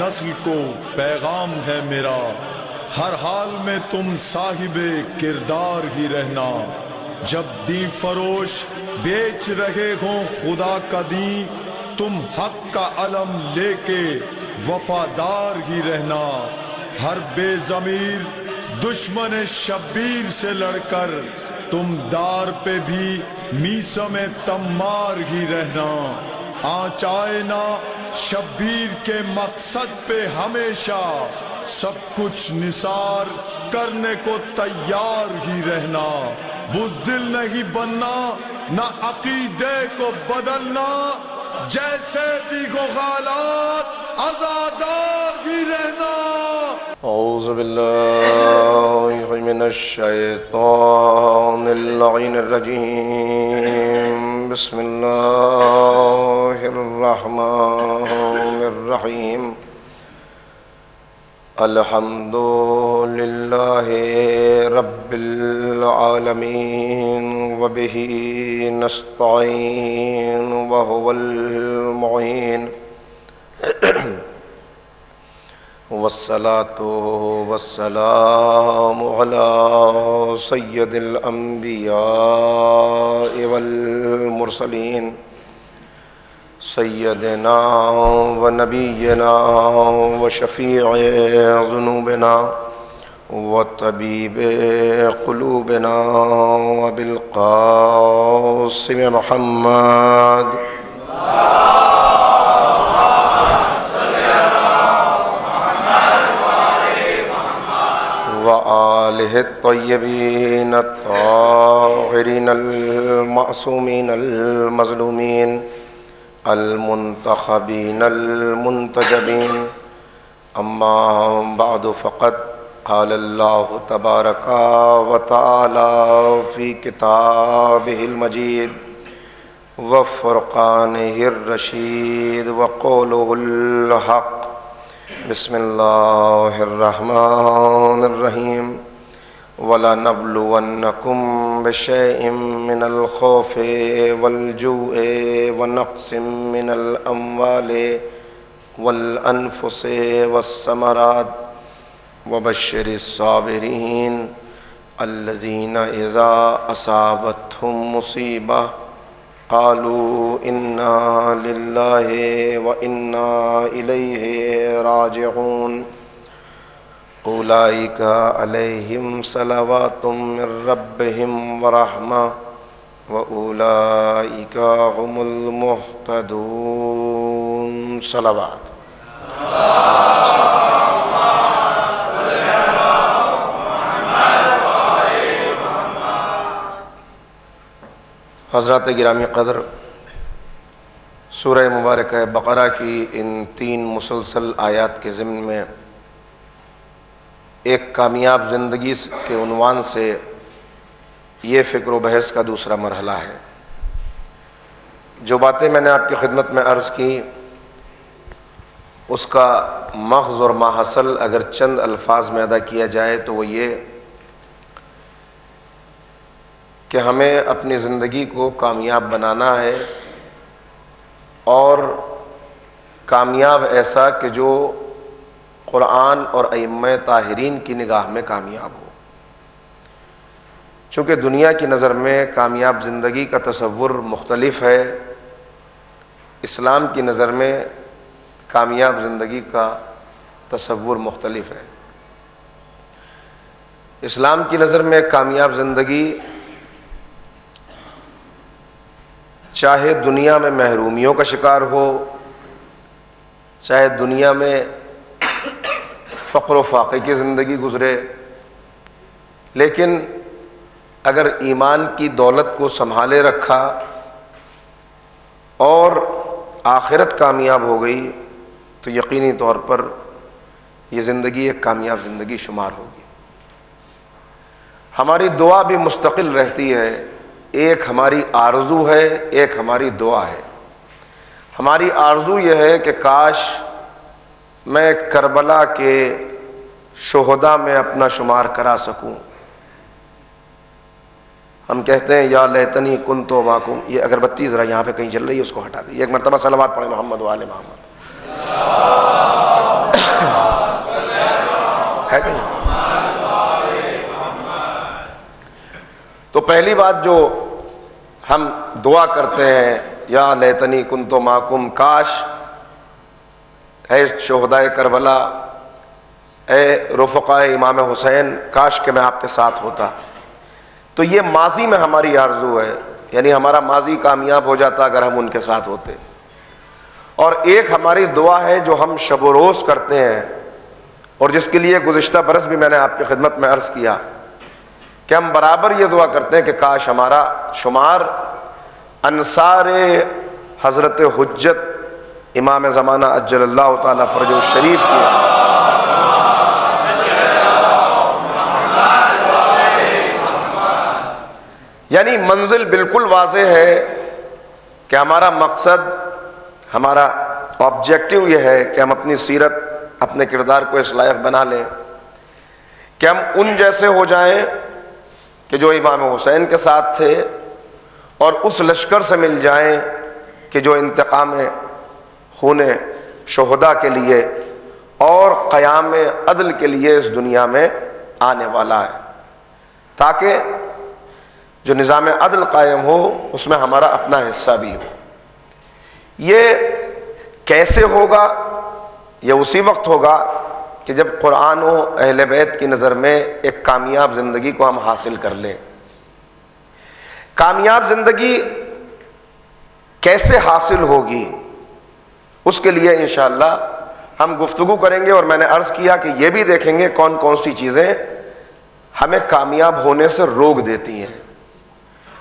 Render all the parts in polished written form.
نسل کو پیغام ہے میرا، ہر حال میں تم صاحب کردار ہی رہنا۔ جب دین فروش بیچ رہے ہوں خدا کا دین، تم حق کا علم لے کے وفادار ہی رہنا۔ ہر بے ضمیر دشمن شبیر سے لڑ کر تم دار پہ بھی میثم تمار ہی رہنا۔ آنچ آئے نہ شبیر کے مقصد پہ ہمیشہ، سب کچھ نثار کرنے کو تیار ہی رہنا۔ بزدل نہیں بننا، نہ عقیدے کو بدلنا، جیسے بھی ہو حالات آزادار ہی رہنا۔ اعوذ باللہ من الشیطان اللعین الرجیم، بسم اللہ الرحمن الرحیم۔ الحمد للہ رب العالمین وبہ نستعین وہو المعین، والصلاة والسلام على سید الانبیاء والمرسلین، سیدنا و نبینا و شفیع ذنوبنا و طبیب قلوبنا و بالقاسم محمد وآلہ الطیبین الطاہرین المعصومین المظلومین المنتخبین المنتجبین، اما بعد فقد قال اللہ تبارک و تعالی فی کتابہ المجید وفرقانہ الرشید وقولہ الحق۔ بسم اللہ الرحمن الرحیم۔ وَلَنَبْلُوَنَّكُمْ بِشَيْءٍ مِّنَ الْخَوْفِ وَالْجُوعِ وَنَقْصٍ مِّنَ الْأَمْوَالِ وَالْأَنفُسِ وَالثَّمَرَاتِ وَبَشِّرِ الصَّابِرِينَ الَّذِينَ إِذَا أَصَابَتْهُمْ مُصِيبَةٌ قالوا انا للہ وانا الیہ راجعون، اولئک علیہم صلوات من ربہم ورحمہ واولئک هم المہتدون۔ صلوات۔ حضرات گرامی قدر، سورہ مبارکہ بقرہ کی ان 3 مسلسل آیات کے ضمن میں ایک کامیاب زندگی کے عنوان سے یہ فکر و بحث کا دوسرا مرحلہ ہے۔ جو باتیں میں نے آپ کی خدمت میں عرض کی، اس کا مغز اور ماحصل اگر چند الفاظ میں ادا کیا جائے تو وہ یہ کہ ہمیں اپنی زندگی کو کامیاب بنانا ہے، اور کامیاب ایسا کہ جو قرآن اور ائمہ طاہرین کی نگاہ میں کامیاب ہو۔ چونکہ دنیا کی نظر میں کامیاب زندگی کا تصور مختلف ہے، اسلام کی نظر میں کامیاب زندگی کا تصور مختلف ہے۔ اسلام کی نظر میں کامیاب زندگی چاہے دنیا میں محرومیوں کا شکار ہو، چاہے دنیا میں فقر و فاقے کی زندگی گزرے، لیکن اگر ایمان کی دولت کو سنبھالے رکھا اور آخرت کامیاب ہو گئی تو یقینی طور پر یہ زندگی ایک کامیاب زندگی شمار ہوگی۔ ہماری دعا بھی مستقل رہتی ہے، ایک ہماری آرزو ہے، ایک ہماری دعا ہے۔ ہماری آرزو یہ ہے کہ کاش میں کربلا کے شہداء میں اپنا شمار کرا سکوں۔ ہم کہتے ہیں یا لیتنی کنت معکم، یہ اگربتی ذرا یہاں پہ کہیں جل رہی ہے، اس کو ہٹا دی، ایک مرتبہ صلوات پڑھیں محمد و آل محمد۔ ہے کہیں؟ تو پہلی بات جو ہم دعا کرتے ہیں، یا لیتنی کنت معکم، کاش اے شہدائے کربلا، اے رفقائے امام حسین، کاش کہ میں آپ کے ساتھ ہوتا. تو یہ ماضی میں ہماری آرزو ہے، یعنی ہمارا ماضی کامیاب ہو جاتا اگر ہم ان کے ساتھ ہوتے. اور ایک ہماری دعا ہے جو ہم شب و روز کرتے ہیں، اور جس کے لیے گزشتہ برس بھی میں نے آپ کی خدمت میں عرض کیا کہ ہم برابر یہ دعا کرتے ہیں کہ کاش ہمارا شمار انصار حضرت حجت امام زمانہ اجل اللہ تعالی فرجہ الشریف کی، یعنی منزل بالکل واضح ہے کہ ہمارا مقصد، ہمارا آبجیکٹو یہ ہے کہ ہم اپنی سیرت، اپنے کردار کو اس لائق بنا لیں کہ ہم ان جیسے ہو جائیں کہ جو امام حسین کے ساتھ تھے، اور اس لشکر سے مل جائیں کہ جو انتقام خون شہداء کے لیے اور قیام عدل کے لیے اس دنیا میں آنے والا ہے، تاکہ جو نظام عدل قائم ہو اس میں ہمارا اپنا حصہ بھی ہو. یہ کیسے ہوگا؟ یہ اسی وقت ہوگا کہ جب قرآن و اہل بیت کی نظر میں ایک کامیاب زندگی کو ہم حاصل کر لیں. کامیاب زندگی کیسے حاصل ہوگی، اس کے لیے انشاءاللہ ہم گفتگو کریں گے، اور میں نے عرض کیا کہ یہ بھی دیکھیں گے کون کون سی چیزیں ہمیں کامیاب ہونے سے روک دیتی ہیں،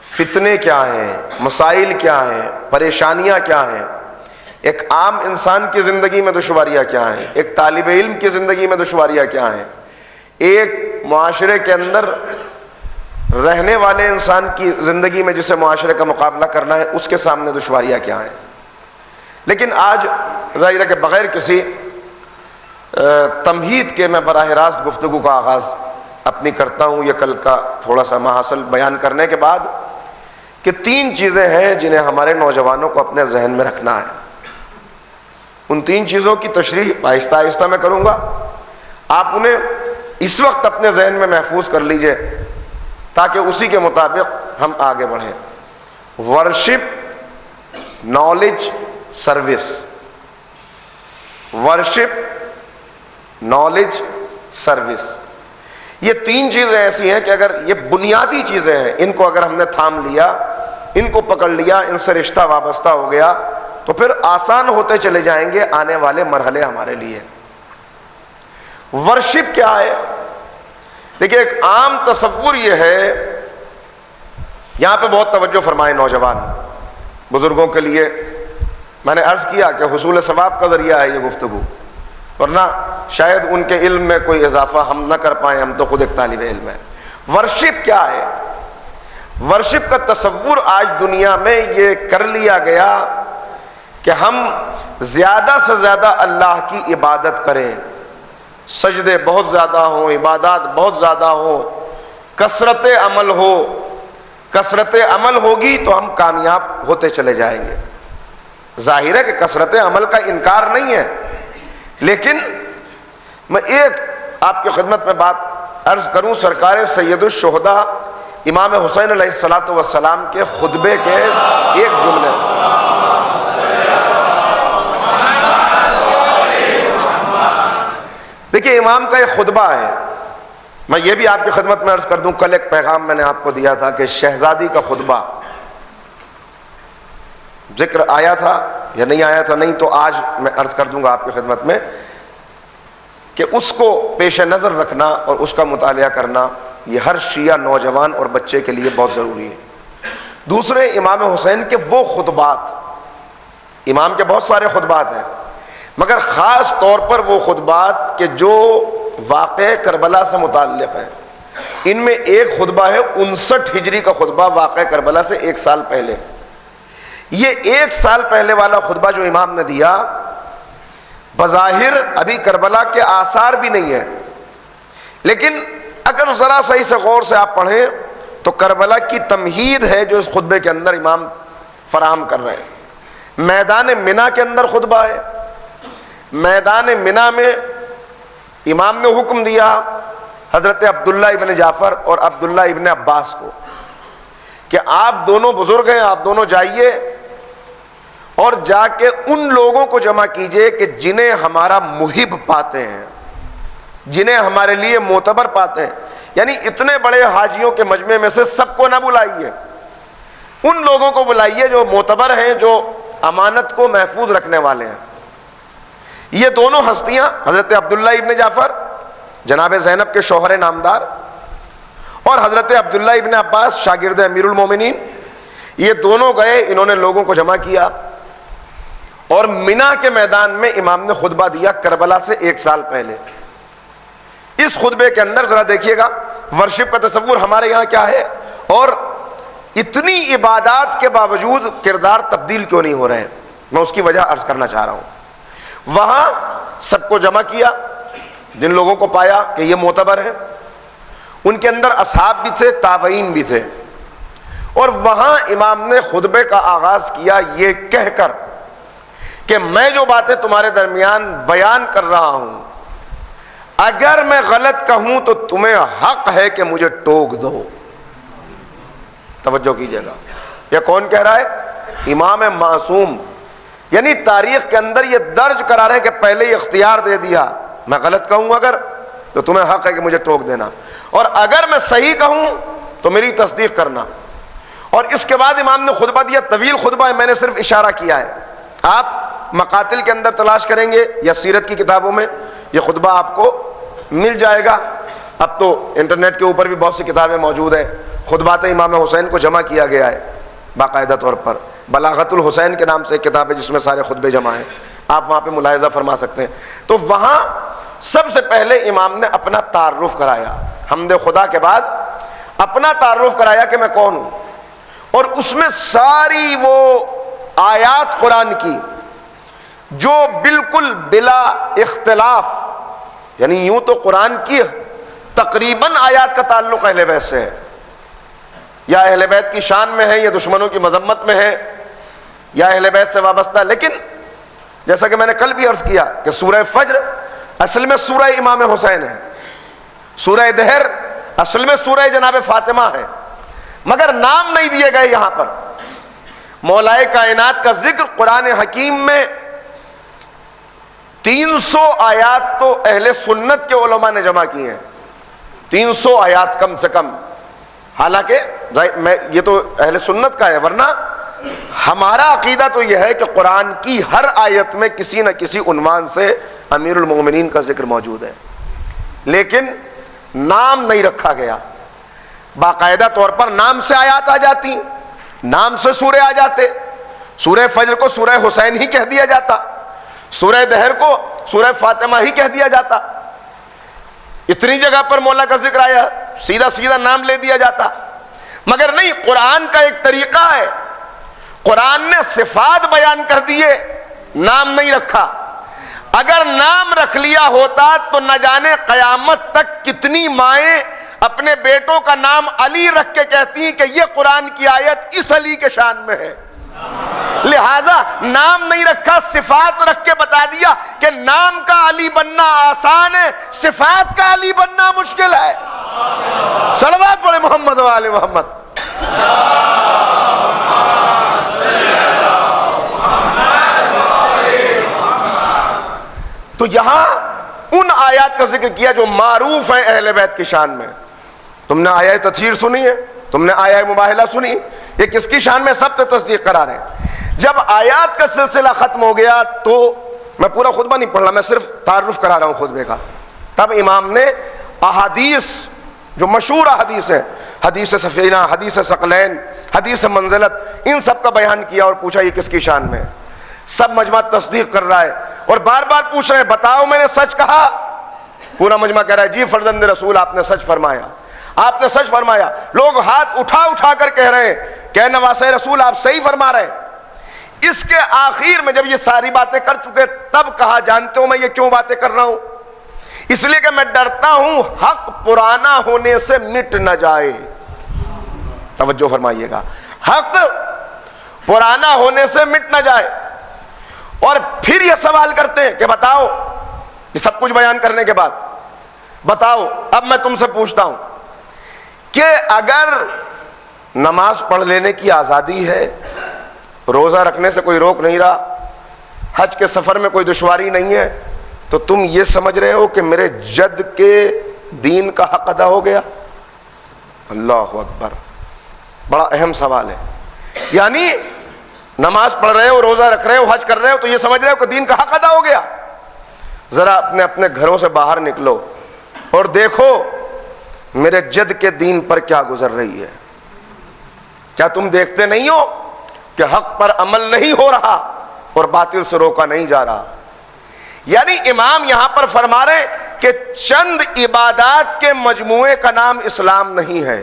فتنے کیا ہیں، مسائل کیا ہیں، پریشانیاں کیا ہیں، ایک عام انسان کی زندگی میں دشواریاں کیا ہیں، ایک طالب علم کی زندگی میں دشواریاں کیا ہیں، ایک معاشرے کے اندر رہنے والے انسان کی زندگی میں جسے معاشرے کا مقابلہ کرنا ہے اس کے سامنے دشواریاں کیا ہیں. لیکن آج ظاہر ہے کہ بغیر کسی تمہید کے میں براہ راست گفتگو کا آغاز اپنی کرتا ہوں، یہ کل کا تھوڑا سا ماحصل بیان کرنے کے بعد، کہ 3 چیزیں ہیں جنہیں ہمارے نوجوانوں کو اپنے ذہن میں رکھنا ہے. ان 3 چیزوں کی تشریح آہستہ آہستہ میں کروں گا، آپ انہیں اس وقت اپنے ذہن میں محفوظ کر لیجئے تاکہ اسی کے مطابق ہم آگے بڑھیں. Worship, knowledge, service. Worship, knowledge, service. یہ 3 چیزیں ایسی ہیں کہ اگر یہ بنیادی چیزیں ہیں، ان کو اگر ہم نے تھام لیا، ان کو پکڑ لیا، ان سے رشتہ وابستہ ہو گیا، تو پھر آسان ہوتے چلے جائیں گے آنے والے مرحلے ہمارے لیے. ورشپ کیا ہے؟ دیکھیں، ایک عام تصور یہ ہے، یہاں پہ بہت توجہ فرمائیں نوجوان بزرگوں کے لیے. میں نے عرض کیا کہ حصول ثواب کا ذریعہ ہے یہ گفتگو، ورنہ شاید ان کے علم میں کوئی اضافہ ہم نہ کر پائیں، ہم تو خود ایک طالب علم ہیں. ورشپ کیا ہے؟ ورشپ کا تصور آج دنیا میں یہ کر لیا گیا کہ ہم زیادہ سے زیادہ اللہ کی عبادت کریں، سجدے بہت زیادہ ہوں، عبادات بہت زیادہ ہوں، کثرت عمل ہو. کثرت عمل ہوگی تو ہم کامیاب ہوتے چلے جائیں گے. ظاہر ہے کہ کثرت عمل کا انکار نہیں ہے، لیکن میں ایک آپ کی خدمت میں بات عرض کروں. سرکار سید الشہداء امام حسین علیہ الصلوۃ والسلام کے خطبے کے ایک جملے، دیکھیے امام کا ایک خطبہ ہے. میں یہ بھی آپ کی خدمت میں عرض کر دوں، کل ایک پیغام میں نے آپ کو دیا تھا کہ شہزادی کا خطبہ ذکر آیا تھا یا نہیں آیا تھا، نہیں تو آج میں عرض کر دوں گا آپ کی خدمت میں کہ اس کو پیش نظر رکھنا اور اس کا مطالعہ کرنا یہ ہر شیعہ نوجوان اور بچے کے لیے بہت ضروری ہے. دوسرے، امام حسین کے وہ خطبات، امام کے بہت سارے خطبات ہیں، مگر خاص طور پر وہ خطبات کہ جو واقع کربلا سے متعلق ہیں. ان میں ایک خطبہ ہے 59 ہجری کا خطبہ، واقع کربلا سے 1 سال پہلے. یہ 1 سال پہلے والا خطبہ جو امام نے دیا، بظاہر ابھی کربلا کے آثار بھی نہیں ہیں، لیکن اگر ذرا صحیح سے غور سے آپ پڑھیں تو کربلا کی تمہید ہے جو اس خطبے کے اندر امام فراہم کر رہے ہیں. میدان منا کے اندر خطبہ ہے. میدان منا میں امام نے حکم دیا حضرت عبداللہ ابن جعفر اور عبداللہ ابن عباس کو کہ آپ دونوں بزرگ ہیں، آپ دونوں جائیے اور جا کے ان لوگوں کو جمع کیجئے کہ جنہیں ہمارا محب پاتے ہیں، جنہیں ہمارے لیے معتبر پاتے ہیں. یعنی اتنے بڑے حاجیوں کے مجمع میں سے سب کو نہ بلائیے، ان لوگوں کو بلائیے جو معتبر ہیں، جو امانت کو محفوظ رکھنے والے ہیں. یہ دونوں ہستیاں حضرت عبداللہ ابن جعفر جناب زینب کے شوہر نامدار اور حضرت عبداللہ ابن عباس شاگرد امیر المومنین، یہ دونوں گئے، انہوں نے لوگوں کو جمع کیا اور منا کے میدان میں امام نے خطبہ دیا کربلا سے 1 سال پہلے. اس خطبے کے اندر ذرا دیکھیے گا ورشپ کا تصور ہمارے یہاں کیا ہے اور اتنی عبادات کے باوجود کردار تبدیل کیوں نہیں ہو رہے ہیں. میں اس کی وجہ عرض کرنا چاہ رہا ہوں. وہاں سب کو جمع کیا، جن لوگوں کو پایا کہ یہ معتبر ہیں، ان کے اندر اصحاب بھی تھے، تابعین بھی تھے، اور وہاں امام نے خطبے کا آغاز کیا یہ کہہ کر کہ میں جو باتیں تمہارے درمیان بیان کر رہا ہوں اگر میں غلط کہوں تو تمہیں حق ہے کہ مجھے ٹوک دو. توجہ کیجئے گا، یہ کون کہہ رہا ہے؟ امام معصوم. یعنی تاریخ کے اندر یہ درج کرا رہے ہیں کہ پہلے ہی اختیار دے دیا، میں غلط کہوں اگر تو تمہیں حق ہے کہ مجھے ٹوک دینا، اور اگر میں صحیح کہوں تو میری تصدیق کرنا. اور اس کے بعد امام نے خطبہ دیا، طویل خطبہ ہے، میں نے صرف اشارہ کیا ہے. آپ مقاتل کے اندر تلاش کریں گے یا سیرت کی کتابوں میں یہ خطبہ آپ کو مل جائے گا. اب تو انٹرنیٹ کے اوپر بھی بہت سی کتابیں موجود ہیں. خطبات امام حسین کو جمع کیا گیا ہے باقاعدہ طور پر. بلاغت الحسین کے نام سے ایک کتاب ہے جس میں سارے خطبے جمع ہیں، آپ وہاں پہ ملاحظہ فرما سکتے ہیں. تو وہاں سب سے پہلے امام نے اپنا تعارف کرایا، حمد خدا کے بعد اپنا تعارف کرایا کہ میں کون ہوں، اور اس میں ساری وہ آیات قرآن کی جو بالکل بلا اختلاف، یعنی یوں تو قرآن کی تقریباً آیات کا تعلق اہل بیت سے ہے، یا اہل بیت کی شان میں ہے یا دشمنوں کی مذمت میں ہے یا اہل بیت سے وابستہ. لیکن جیسا کہ میں نے کل بھی عرض کیا کہ سورہ فجر اصل میں سورہ امام حسین ہے، سورہ دہر اصل میں سورہ جناب فاطمہ ہے، مگر نام نہیں دیے گئے. یہاں پر مولائے کائنات کا ذکر قرآن حکیم میں 300 آیات تو اہل سنت کے علماء نے جمع کی ہیں، 300 آیات کم سے کم. حالانکہ میں یہ تو اہل سنت کا ہے، ورنہ ہمارا عقیدہ تو یہ ہے کہ قرآن کی ہر آیت میں کسی نہ کسی عنوان سے امیر المومنین کا ذکر موجود ہے، لیکن نام نہیں رکھا گیا. باقاعدہ طور پر نام سے آیات آ جاتی، نام سے سورہ آ جاتے. سورہ فجر کو سورہ حسین ہی کہہ دیا جاتا، سورہ دہر کو سورہ فاطمہ ہی کہہ دیا جاتا. اتنی جگہ پر مولا کا ذکر آیا، سیدھا سیدھا نام لے دیا جاتا. مگر نہیں، قرآن کا ایک طریقہ ہے، قرآن نے صفات بیان کر دیے، نام نہیں رکھا. اگر نام رکھ لیا ہوتا تو نہ جانے قیامت تک کتنی مائیں اپنے بیٹوں کا نام علی رکھ کے کہتی ہیں کہ یہ قرآن کی آیت اس علی کے شان میں ہے. لہذا نام نہیں رکھا، صفات رکھ کے بتا دیا کہ نام کا علی بننا آسان ہے، صفات کا علی بننا مشکل ہے. صلوات پڑھے محمد و آل محمد. تو یہاں ان آیات کا ذکر کیا جو معروف ہیں اہل بیت کی شان میں. تم نے آیہ تطہیر سنی ہے، تم نے آیہ مباہلہ سنی، یہ کس کی شان میں؟ سب پہ تصدیق کرا رہے ہیں. جب آیات کا سلسلہ ختم ہو گیا تو میں پورا خطبہ نہیں پڑھ رہا، میں صرف تعارف کرا رہا ہوں خطبے کا. تب امام نے احادیث جو مشہور احادیث ہیں، حدیث سفینہ، حدیث ثقلین، حدیث منزلت، ان سب کا بیان کیا اور پوچھا یہ کس کی شان میں؟ سب مجمع تصدیق کر رہا ہے اور بار بار پوچھ رہے ہیں بتاؤ میں نے سچ کہا؟ پورا مجمع کہہ رہا ہے جی فرزند رسول آپ نے سچ فرمایا، آپ نے سچ فرمایا. لوگ ہاتھ اٹھا اٹھا کر کہہ رہے ہیں کہ نواسہ رسول آپ صحیح فرما رہے ہیں. اس کے آخر میں جب یہ ساری باتیں کر چکے تب کہا جانتے ہو میں یہ کیوں باتیں کر رہا ہوں؟ اس لیے کہ میں ڈرتا ہوں حق پرانا ہونے سے مٹ نہ جائے. توجہ فرمائیے گا، حق پرانا ہونے سے مٹ نہ جائے. اور پھر یہ سوال کرتے ہیں کہ بتاؤ، یہ سب کچھ بیان کرنے کے بعد بتاؤ اب میں تم سے پوچھتا ہوں کہ اگر نماز پڑھ لینے کی آزادی ہے، روزہ رکھنے سے کوئی روک نہیں رہا، حج کے سفر میں کوئی دشواری نہیں ہے، تو تم یہ سمجھ رہے ہو کہ میرے جد کے دین کا حق ادا ہو گیا؟ اللہ اکبر، بڑا اہم سوال ہے۔ یعنی نماز پڑھ رہے ہو، روزہ رکھ رہے ہو، حج کر رہے ہو، تو یہ سمجھ رہے ہو کہ دین کا حق ادا ہو گیا؟ ذرا اپنے گھروں سے باہر نکلو اور دیکھو میرے جد کے دین پر کیا گزر رہی ہے۔ کیا تم دیکھتے نہیں ہو کہ حق پر عمل نہیں ہو رہا اور باطل سے روکا نہیں جا رہا؟ یعنی امام یہاں پر فرما رہے ہیں کہ چند عبادات کے مجموعے کا نام اسلام نہیں ہے۔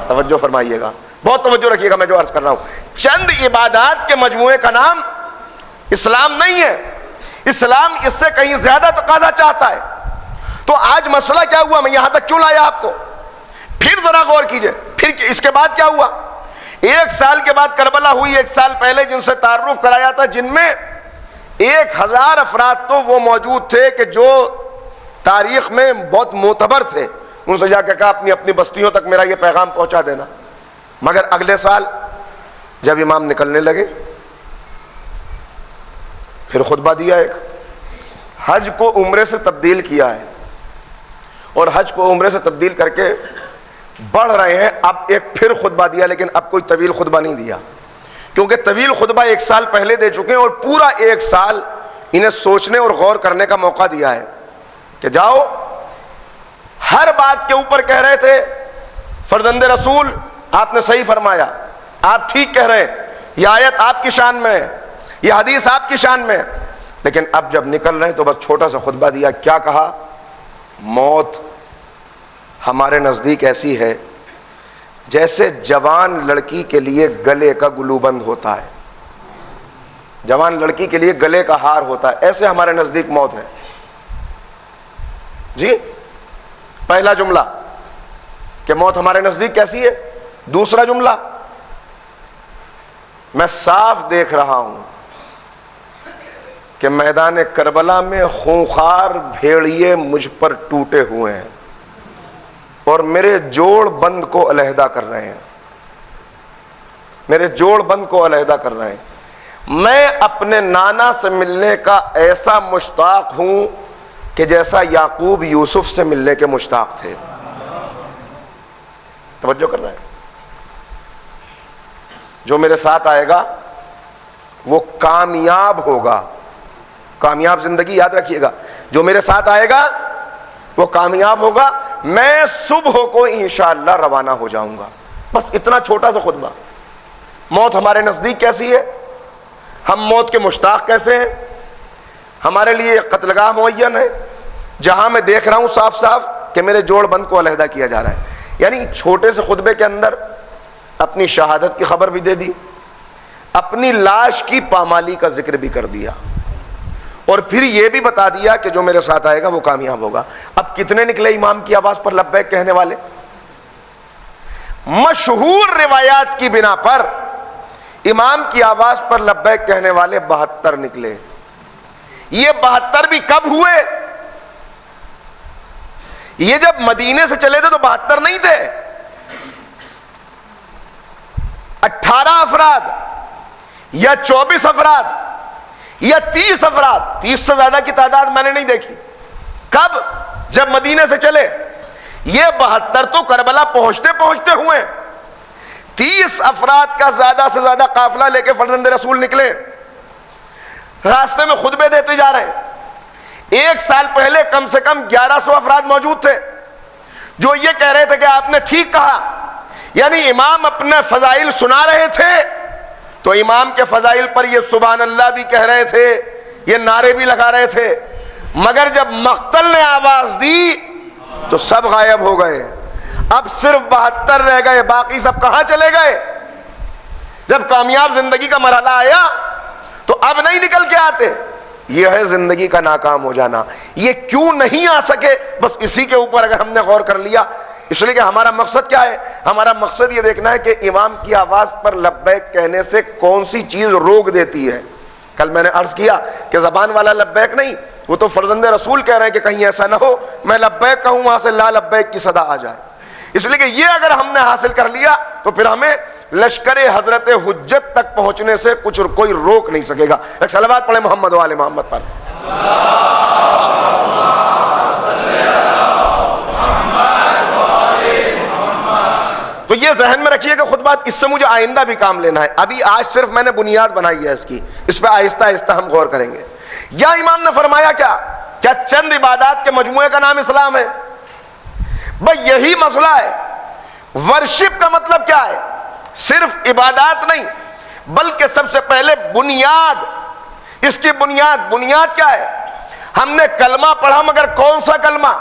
توجہ فرمائیے گا، بہت توجہ رکھیے گا میں جو عرض کر رہا ہوں۔ چند عبادات کے مجموعے کا نام اسلام نہیں ہے۔ اسلام اس سے کہیں زیادہ تقاضا چاہتا ہے۔ تو آج مسئلہ کیا ہوا، میں یہاں تک کیوں لایا آپ کو؟ پھر ذرا غور کیجئے، پھر اس کے بعد کیا ہوا؟ 1 سال کے بعد کربلا ہوئی، 1 سال پہلے جن سے تعارف کرایا تھا، جن میں 1000 افراد تو وہ موجود تھے کہ جو تاریخ میں بہت معتبر تھے، ان سے جا کے کہا اپنی اپنی بستیوں تک میرا یہ پیغام پہنچا دینا۔ مگر اگلے سال جب امام نکلنے لگے، پھر خطبہ دیا، ایک حج کو عمرے سے تبدیل کیا ہے، اور حج کو عمرے سے تبدیل کر کے بڑھ رہے ہیں۔ اب ایک پھر خطبہ دیا، لیکن اب کوئی طویل خطبہ نہیں دیا، کیونکہ طویل خطبہ 1 سال پہلے دے چکے ہیں، اور پورا 1 سال انہیں سوچنے اور غور کرنے کا موقع دیا ہے کہ جاؤ۔ ہر بات کے اوپر کہہ رہے تھے فرزند رسول آپ نے صحیح فرمایا، آپ ٹھیک کہہ رہے ہیں، یہ آیت آپ کی شان میں ہے، یہ حدیث آپ کی شان میں ہے۔ لیکن اب جب نکل رہے ہیں تو بس چھوٹا سا خطبہ دیا، کیا کہا؟ موت ہمارے نزدیک ایسی ہے جیسے جوان لڑکی کے لیے گلے کا گلوبند ہوتا ہے، جوان لڑکی کے لیے گلے کا ہار ہوتا ہے، ایسے ہمارے نزدیک موت ہے۔ جی پہلا جملہ کہ موت ہمارے نزدیک کیسی ہے۔ دوسرا جملہ، میں صاف دیکھ رہا ہوں کہ میدان کربلا میں خونخوار بھیڑیے مجھ پر ٹوٹے ہوئے ہیں اور میرے جوڑ بند کو علیحدہ کر رہے ہیں، میرے جوڑ بند کو علیحدہ کر رہے ہیں۔ میں اپنے نانا سے ملنے کا ایسا مشتاق ہوں کہ جیسا یعقوب یوسف سے ملنے کے مشتاق تھے۔ توجہ کر رہے ہیں؟ جو میرے ساتھ آئے گا وہ کامیاب ہوگا، کامیاب زندگی یاد رکھیے گا، جو میرے ساتھ آئے گا وہ کامیاب ہوگا۔ میں صبح کو انشاءاللہ روانہ ہو جاؤں گا۔ بس اتنا چھوٹا سا خطبہ۔ موت ہمارے نزدیک کیسی ہے، ہم موت کے مشتاق کیسے ہیں، ہمارے لیے قتل گاہ معین ہے جہاں میں دیکھ رہا ہوں صاف صاف کہ میرے جوڑ بند کو علیحدہ کیا جا رہا ہے۔ یعنی چھوٹے سے خطبے کے اندر اپنی شہادت کی خبر بھی دے دی، اپنی لاش کی پامالی کا ذکر بھی کر دیا، اور پھر یہ بھی بتا دیا کہ جو میرے ساتھ آئے گا وہ کامیاب ہوگا۔ اب کتنے نکلے امام کی آواز پر لبیک کہنے والے؟ مشہور روایات کی بنا پر امام کی آواز پر لبیک کہنے والے 72 نکلے۔ یہ 72 بھی کب ہوئے؟ یہ جب مدینے سے چلے تھے تو 72 نہیں تھے، 18 افراد یا 24 افراد یا 30 افراد، 30 سے زیادہ کی تعداد میں نے نہیں دیکھی۔ کب؟ جب مدینے سے چلے۔ یہ 72 تو کربلا پہنچتے پہنچتے ہوئے، 30 افراد کا زیادہ سے زیادہ قافلہ لے کے فرزند رسول نکلے، راستے میں خطبے دیتے جا رہے ہیں۔ 1 سال پہلے کم سے کم 1100 افراد موجود تھے جو یہ کہہ رہے تھے کہ آپ نے ٹھیک کہا۔ یعنی امام اپنے فضائل سنا رہے تھے تو امام کے فضائل پر یہ سبحان اللہ بھی کہہ رہے تھے، یہ نعرے بھی لگا رہے تھے، مگر جب مقتل نے آواز دی تو سب غائب ہو گئے۔ اب صرف 72 رہ گئے، باقی سب کہاں چلے گئے؟ جب کامیاب زندگی کا مرحلہ آیا تو اب نہیں نکل کے آتے۔ یہ ہے زندگی کا ناکام ہو جانا۔ یہ کیوں نہیں آ سکے، بس اسی کے اوپر اگر ہم نے غور کر لیا، اس لیے کہ ہمارا مقصد کیا ہے؟ ہمارا مقصد یہ دیکھنا ہے کہ امام کی آواز پر لبیک کہنے سے کون سی چیز روک دیتی ہے، کل میں نے عرض کیا کہ زبان والا لبیک نہیں، وہ تو فرزند رسول کہہ رہے ہیں کہ کہیں ایسا نہ ہو میں لبیک کہوں وہاں سے لا لبیک کی صدا آ جائے. اس لیے کہ یہ اگر ہم نے حاصل کر لیا تو پھر ہمیں لشکر حضرت حجت تک پہنچنے سے کوئی روک نہیں سکے گا. ایک صلوات پڑھیں محمد و آل محمد پر. تو یہ ذہن میں رکھیے کہ خود بات اس سے مجھے آئندہ بھی کام لینا ہے. ابھی آج صرف میں نے بنیاد بنائی ہے اس پہ آہستہ آہستہ ہم غور کریں گے. یا امام نے فرمایا کیا چند عبادات کے مجموعے کا نام اسلام ہے؟ بھئی یہی مسئلہ ہے. ورشپ کا مطلب کیا ہے؟ صرف عبادات نہیں بلکہ سب سے پہلے بنیاد. اس کی بنیاد کیا ہے؟ ہم نے کلمہ پڑھا مگر کون سا کلمہ؟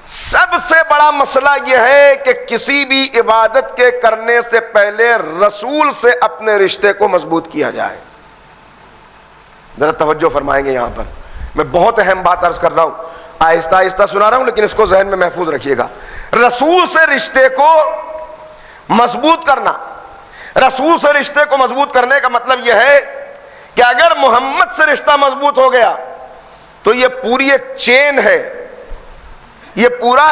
سب سے بڑا مسئلہ یہ ہے کہ کسی بھی عبادت کے کرنے سے پہلے رسول سے اپنے رشتے کو مضبوط کیا جائے. ذرا توجہ فرمائیں گے یہاں پر. میں بہت اہم بات عرض کر رہا ہوں, آہستہ آہستہ سنا رہا ہوں, لیکن اس کو ذہن میں محفوظ رکھیے گا. رسول سے رشتے کو مضبوط کرنا, رسول سے رشتے کو مضبوط کرنے کا مطلب یہ ہے کہ اگر محمد سے رشتہ مضبوط ہو گیا تو یہ پوری ایک چین ہے, یہ پورا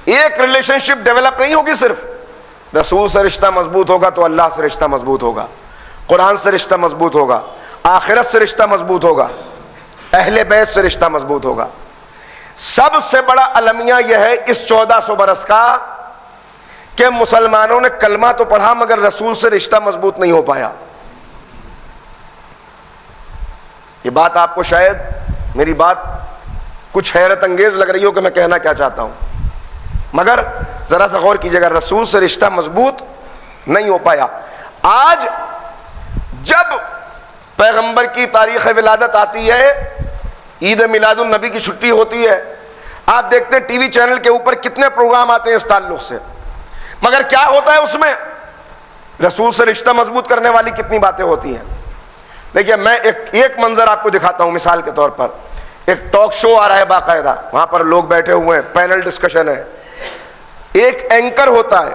ایک ریلیشن شپ ڈیولپ نہیں ہوگی. صرف رسول سے رشتہ مضبوط ہوگا تو اللہ سے رشتہ مضبوط ہوگا, قرآن سے رشتہ مضبوط ہوگا, آخرت سے رشتہ مضبوط ہوگا, اہل بیت سے رشتہ مضبوط ہوگا. سب سے بڑا المیہ یہ ہے اس 1400 برس کا کہ مسلمانوں نے کلمہ تو پڑھا مگر رسول سے رشتہ مضبوط نہیں ہو پایا. یہ بات آپ کو شاید میری بات کچھ حیرت انگیز لگ رہی ہو کہ میں کہنا کیا چاہتا ہوں, مگر ذرا سا غور کیجیے گا. رسول سے رشتہ مضبوط نہیں ہو پایا. آج جب پیغمبر کی تاریخ ولادت آتی ہے, عید میلاد النبی کی چھٹی ہوتی ہے, آپ دیکھتے ہیں ٹی وی چینل کے اوپر کتنے پروگرام آتے ہیں اس تعلق سے, مگر کیا ہوتا ہے اس میں؟ رسول سے رشتہ مضبوط کرنے والی کتنی باتیں ہوتی ہیں. دیکھیے میں ایک منظر آپ کو دکھاتا ہوں مثال کے طور پر. ایک ٹاک شو آ رہا ہے باقاعدہ, وہاں پر لوگ بیٹھے ہوئے ہیں, پینل ڈسکشن ہے. ایک اینکر ہوتا ہے,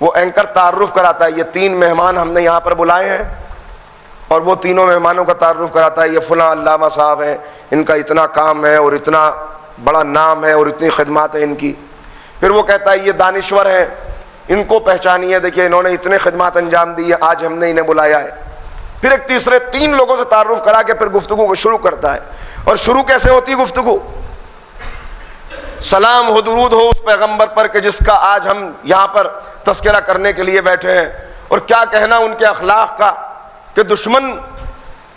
وہ اینکر تعارف کراتا ہے, یہ 3 مہمان ہم نے یہاں پر بلائے ہیں, اور وہ تینوں مہمانوں کا تعارف کراتا ہے. یہ فلاں علامہ صاحب ہیں, ان کا اتنا کام ہے اور اتنا بڑا نام ہے اور اتنی خدمات ہیں ان کی. پھر وہ کہتا ہے یہ دانشور ہیں, ان کو پہچانیے, دیکھیے انہوں نے اتنے خدمات انجام دی ہے, آج ہم نے انہیں بلایا ہے. پھر ایک تیسرے 3 لوگوں سے تعارف کرا کے پھر گفتگو کو شروع کرتا ہے. اور شروع کیسے ہوتی گفتگو؟ سلام ہو, درود ہو اس پیغمبر پر کہ جس کا آج ہم یہاں پر تذکرہ کرنے کے لیے بیٹھے ہیں. اور کیا کہنا ان کے اخلاق کا کہ دشمن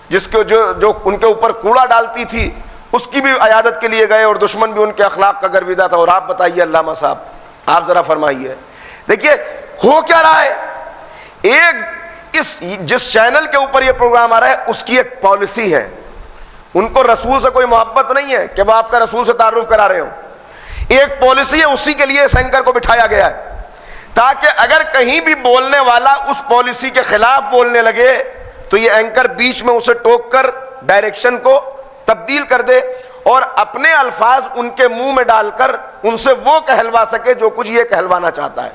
جس کو جو ان کے اوپر کوڑا ڈالتی تھی اس کی بھی عیادت کے لیے گئے, اور دشمن بھی ان کے اخلاق کا گرویدہ تھا. اور آپ بتائیے علامہ صاحب, آپ ذرا فرمائیے. دیکھیے ہو کیا رہا ہے, جس چینل کے اوپر یہ پروگرام آ رہا ہے اس کی ایک پالیسی ہے. ان کو رسول سے کوئی محبت نہیں ہے کہ وہ آپ کا رسول سے تعارف کرا رہے ہوں. ایک پالیسی ہے, اسی کے لیے اس اینکر کو بٹھایا گیا ہے تاکہ اگر کہیں بھی بولنے والا اس پالیسی کے خلاف بولنے لگے تو یہ اینکر بیچ میں اسے ٹوک کر ڈائریکشن کو تبدیل کر دے اور اپنے الفاظ ان کے منہ میں ڈال کر ان سے وہ کہلوا سکے جو کچھ یہ کہلوانا چاہتا ہے.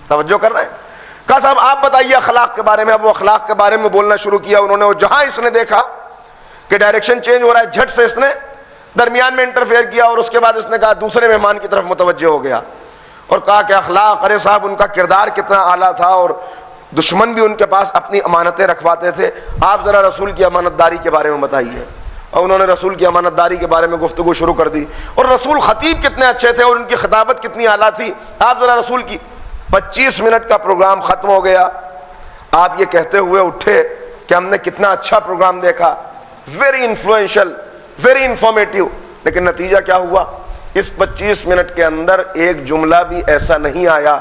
توجہ کر رہے ہیں؟ کہا صاحب آپ بتائیے اخلاق کے بارے میں. اب وہ اخلاق کے بارے میں بولنا شروع کیا انہوں نے, اور جہاں اس نے دیکھا کہ ڈائریکشن چینج ہو رہا ہے, جھٹ سے اس نے درمیان میں انٹرفیئر کیا, اور اس کے بعد اس نے کہا دوسرے مہمان کی طرف متوجہ ہو گیا اور کہا کہ اخلاق, ارے صاحب ان کا کردار کتنا اعلیٰ تھا اور دشمن بھی ان کے پاس اپنی امانتیں رکھواتے تھے. آپ ذرا رسول کی امانت داری کے بارے میں بتائیے. اور انہوں نے رسول کی امانت داری کے بارے میں گفتگو شروع کر دی, اور رسول خطیب کتنے اچھے تھے اور ان کی خطابت کتنی اعلیٰ تھی. آپ ذرا رسول کی 25 منٹ کا پروگرام ختم ہو گیا. آپ یہ کہتے ہوئے اٹھے کہ ہم نے کتنا اچھا پروگرام دیکھا, ویری انفلوئنشل, ویری انفارمیٹیو. لیکن نتیجہ کیا ہوا؟ اس 25 منٹ کے اندر ایک جملہ بھی ایسا نہیں آیا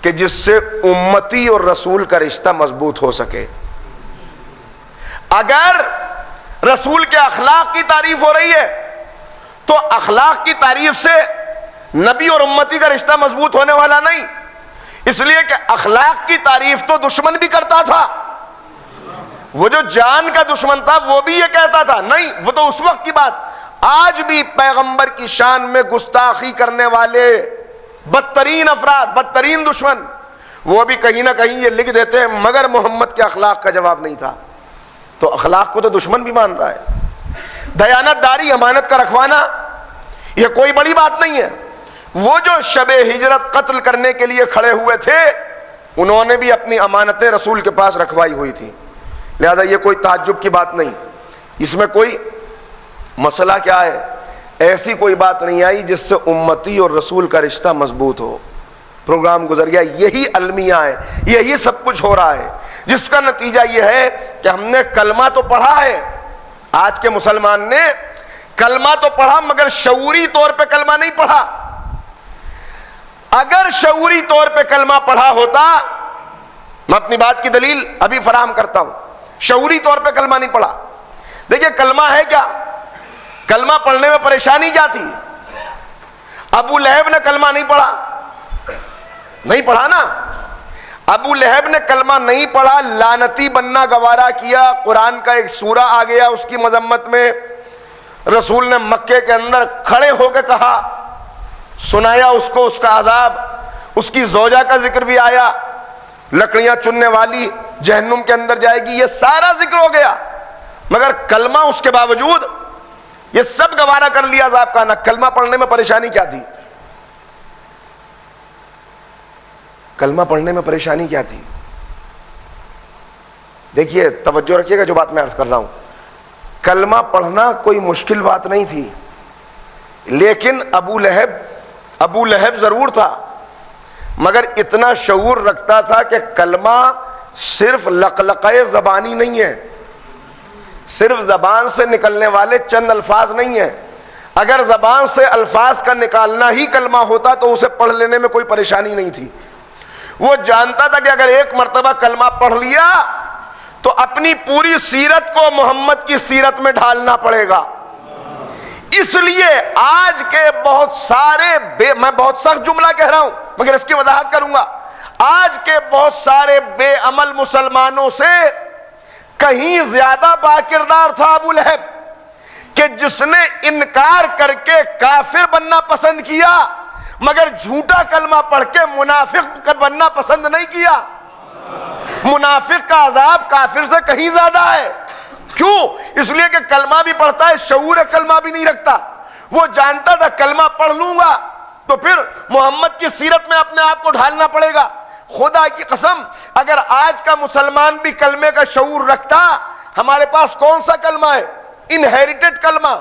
کہ جس سے امتی اور رسول کا رشتہ مضبوط ہو سکے. اگر رسول کے اخلاق کی تعریف ہو رہی ہے تو اخلاق کی تعریف سے نبی اور امتی کا رشتہ مضبوط ہونے والا نہیں, اس لیے کہ اخلاق کی تعریف تو دشمن بھی کرتا تھا. وہ جو جان کا دشمن تھا وہ بھی یہ کہتا تھا. نہیں, وہ تو اس وقت کی بات. آج بھی پیغمبر کی شان میں گستاخی کرنے والے بدترین افراد, بدترین دشمن, وہ بھی کہیں نہ کہیں یہ لکھ دیتے ہیں مگر محمد کے اخلاق کا جواب نہیں تھا. تو اخلاق کو تو دشمن بھی مان رہا ہے. دیانت داری، امانت کا رکھوانا، یہ کوئی بڑی بات نہیں ہے. وہ جو شب ہجرت قتل کرنے کے لیے کھڑے ہوئے تھے انہوں نے بھی اپنی امانتیں رسول کے پاس رکھوائی ہوئی تھی. لہذا یہ کوئی تعجب کی بات نہیں. اس میں کوئی مسئلہ کیا ہے؟ ایسی کوئی بات نہیں آئی جس سے امتی اور رسول کا رشتہ مضبوط ہو. پروگرام گزر گیا. یہی المیہ ہے، یہی سب کچھ ہو رہا ہے، جس کا نتیجہ یہ ہے کہ ہم نے کلمہ تو پڑھا ہے. آج کے مسلمان نے کلمہ تو پڑھا مگر شعوری طور پہ کلمہ نہیں پڑھا. اگر شعوری طور پہ کلمہ پڑھا ہوتا، میں اپنی بات کی دلیل ابھی فراہم کرتا ہوں، شعوری طور پہ کلمہ نہیں پڑھا. دیکھیے کلمہ ہے کیا؟ کلمہ پڑھنے میں پریشانی کیا تھی؟ ابو لہب نے کلمہ نہیں پڑھا، نہیں پڑھا نا. ابو لہب نے کلمہ نہیں پڑھا، لعنتی بننا گوارا کیا. قرآن کا ایک سورہ آ گیا اس کی مذمت میں. رسول نے مکے کے اندر کھڑے ہو کے کہا، سنایا اس کو اس کا عذاب. اس کی زوجہ کا ذکر بھی آیا، لکڑیاں چننے والی جہنم کے اندر جائے گی، یہ سارا ذکر ہو گیا. مگر کلمہ اس کے باوجود یہ سب گوارا کر لیا عذاب کا. نہ کلمہ پڑھنے میں پریشانی کیا تھی؟ کلمہ پڑھنے میں پریشانی کیا تھی؟ دیکھیے توجہ رکھیے گا جو بات میں عرض کر رہا ہوں. کلمہ پڑھنا کوئی مشکل بات نہیں تھی، لیکن ابو لہب ضرور تھا مگر اتنا شعور رکھتا تھا کہ کلمہ صرف لقلقۂ زبانی نہیں ہے، صرف زبان سے نکلنے والے چند الفاظ نہیں ہیں. اگر زبان سے الفاظ کا نکالنا ہی کلمہ ہوتا تو اسے پڑھ لینے میں کوئی پریشانی نہیں تھی. وہ جانتا تھا کہ اگر ایک مرتبہ کلمہ پڑھ لیا تو اپنی پوری سیرت کو محمد کی سیرت میں ڈھالنا پڑے گا. اس لیے آج کے بہت سارے میں بہت سخت جملہ کہہ رہا ہوں مگر اس کی وضاحت کروں گا. آج کے بہت سارے بے عمل مسلمانوں سے کہیں زیادہ باکردار تھا ابو لہب، کہ جس نے انکار کر کے کافر بننا پسند کیا مگر جھوٹا کلمہ پڑھ کے منافق بننا پسند نہیں کیا. منافق کا عذاب کافر سے کہیں زیادہ ہے. کیوں؟ اس لیے کہ کلمہ بھی پڑھتا ہے، شعور کلمہ بھی نہیں رکھتا. وہ جانتا تھا کلمہ پڑھ لوں گا تو پھر محمد کی سیرت میں اپنے آپ کو ڈھالنا پڑے گا. خدا کی قسم اگر آج کا مسلمان بھی کلمے کا شعور رکھتا، ہمارے پاس کون سا کلمہ ہے؟ انہیریٹڈ کلمہ.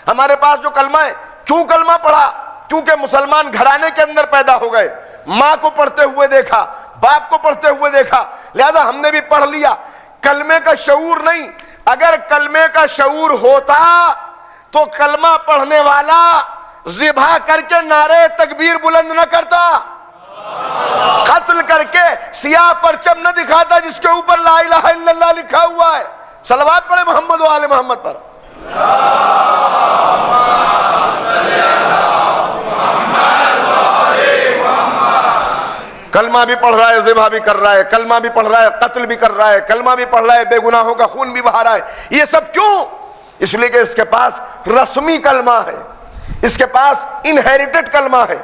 ہمارے پاس جو کلمہ ہے، کیوں کلمہ پڑھا؟ کیونکہ مسلمان گھرانے کے اندر پیدا ہو گئے، ماں کو پڑھتے ہوئے دیکھا، باپ کو پڑھتے ہوئے دیکھا، لہذا ہم نے بھی پڑھ لیا. کلمے کا شعور نہیں. اگر کلمے کا شعور ہوتا تو کلمہ پڑھنے والا ذبح کر کے نعرے تکبیر بلند نہ کرتا، قتل کر کے سیاہ پرچم نہ دکھاتا جس کے اوپر لا الہ الا اللہ لکھا ہوا ہے. صلوات پڑھے محمد و آل محمد پر. کلمہ بھی پڑھ رہا ہے، ذبح بھی کر رہا ہے، کلمہ بھی پڑھ رہا ہے، قتل بھی کر رہا ہے، کلمہ بھی پڑھ رہا ہے، بے گناہوں کا خون بھی بہا رہا ہے. یہ سب کیوں؟ اس لیے کہ اس کے پاس رسمی کلمہ ہے، اس کے پاس انہیریٹڈ کلمہ ہے،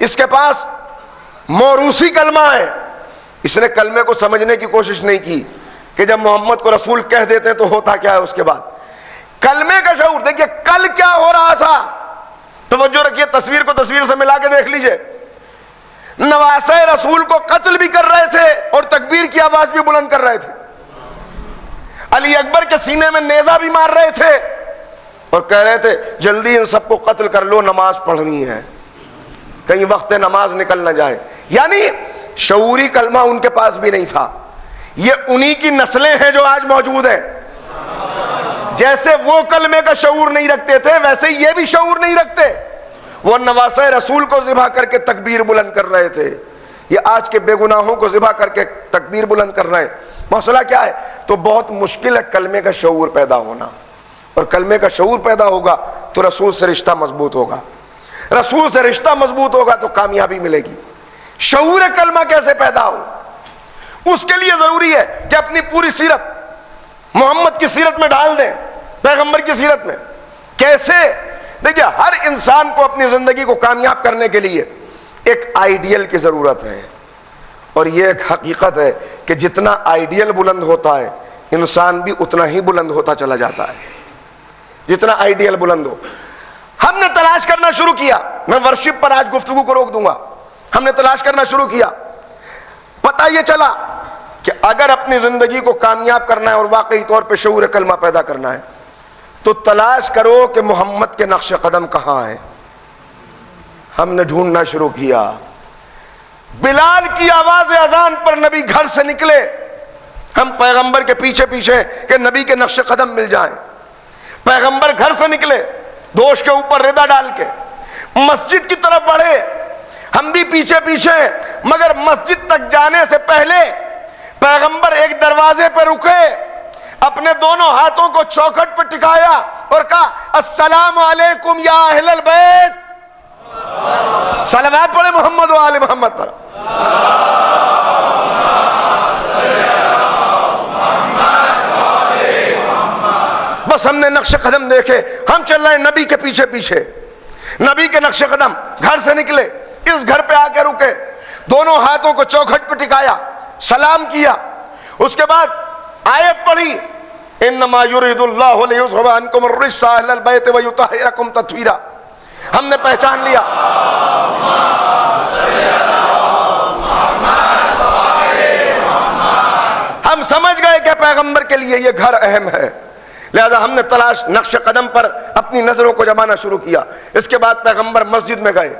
اس کے پاس موروثی کلمہ ہے. اس نے کلمے کو سمجھنے کی کوشش نہیں کی کہ جب محمد کو رسول کہہ دیتے ہیں تو ہوتا کیا ہے. اس کے بعد کلمے کا شعور. دیکھیے کل کیا ہو رہا تھا، توجہ رکھیے، تصویر کو تصویر سے ملا کے دیکھ لیجئے. نواسہ رسول کو قتل بھی کر رہے تھے اور تکبیر کی آواز بھی بلند کر رہے تھے. علی اکبر کے سینے میں نیزہ بھی مار رہے تھے اور کہہ رہے تھے جلدی ان سب کو قتل کر لو، نماز پڑھنی ہے، کہیں وقت نماز نکل نہ جائے. یعنی شعوری کلمہ ان کے پاس بھی نہیں تھا. یہ انہی کی نسلیں ہیں جو آج موجود ہیں. جیسے وہ کلمے کا شعور نہیں رکھتے تھے ویسے یہ بھی شعور نہیں رکھتے. وہ نواسہ رسول کو ذبح کر کے تکبیر بلند کر رہے تھے، یہ آج کے بے گناہوں کو ذبح کر کے تکبیر بلند کر رہے ہیں. مسئلہ کیا ہے؟ تو بہت مشکل ہے کلمے کا شعور پیدا ہونا. اور کلمے کا شعور پیدا ہوگا تو رسول سے رشتہ مضبوط ہوگا. رسول سے رشتہ مضبوط ہوگا تو کامیابی ملے گی. شعور کلمہ کیسے پیدا ہو؟ اس کے لیے ضروری ہے کہ اپنی پوری سیرت محمد کی سیرت میں ڈال دیں، پیغمبر کی سیرت میں. کیسے؟ دیکھیے ہر انسان کو اپنی زندگی کو کامیاب کرنے کے لیے ایک آئیڈیل کی ضرورت ہے. اور یہ ایک حقیقت ہے کہ جتنا آئیڈیل بلند ہوتا ہے انسان بھی اتنا ہی بلند ہوتا چلا جاتا ہے، جتنا آئیڈیل بلند ہو۔ ہم نے تلاش کرنا شروع کیا، میں ورشپ پر آج گفتگو کو روک دوں گا، ہم نے تلاش کرنا شروع کیا، پتہ یہ چلا کہ اگر اپنی زندگی کو کامیاب کرنا ہے اور واقعی طور پہ شعور کلمہ پیدا کرنا ہے تو تلاش کرو کہ محمد کے نقش قدم کہاں ہے۔ ہم نے ڈھونڈنا شروع کیا، بلال کی آواز اذان پر نبی گھر سے نکلے، ہم پیغمبر کے پیچھے پیچھے کہ نبی کے نقش قدم مل جائیں۔ پیغمبر گھر سے نکلے دوش کے اوپر ردا ڈال کے مسجد کی طرف بڑھے، ہم بھی پیچھے پیچھے، مگر مسجد تک جانے سے پہلے پیغمبر ایک دروازے پہ رکے، اپنے دونوں ہاتھوں کو چوکھٹ پہ ٹکایا اور کہا السلام علیکم یا اہل البیت، صلوات پڑھے محمد و آل محمد پر۔ بس ہم نے نقش قدم دیکھے، ہم چل رہے ہیں نبی کے پیچھے پیچھے، نبی کے نقش قدم، گھر سے نکلے، اس گھر پہ آ کے رکے، دونوں ہاتھوں کو چوکھٹ پہ ٹکایا، سلام کیا، اس کے بعد آیت پڑھی انما یرید اللہ لیذھب عنکم الرجس اہل البیت ویطہرکم تطہیرا۔ ہم نے پہچان لیا ہم سمجھ گئے کہ پیغمبر کے لیے یہ گھر اہم ہے، لہذا ہم نے تلاش نقش قدم پر اپنی نظروں کو جمانا شروع کیا۔ اس کے بعد پیغمبر مسجد میں گئے،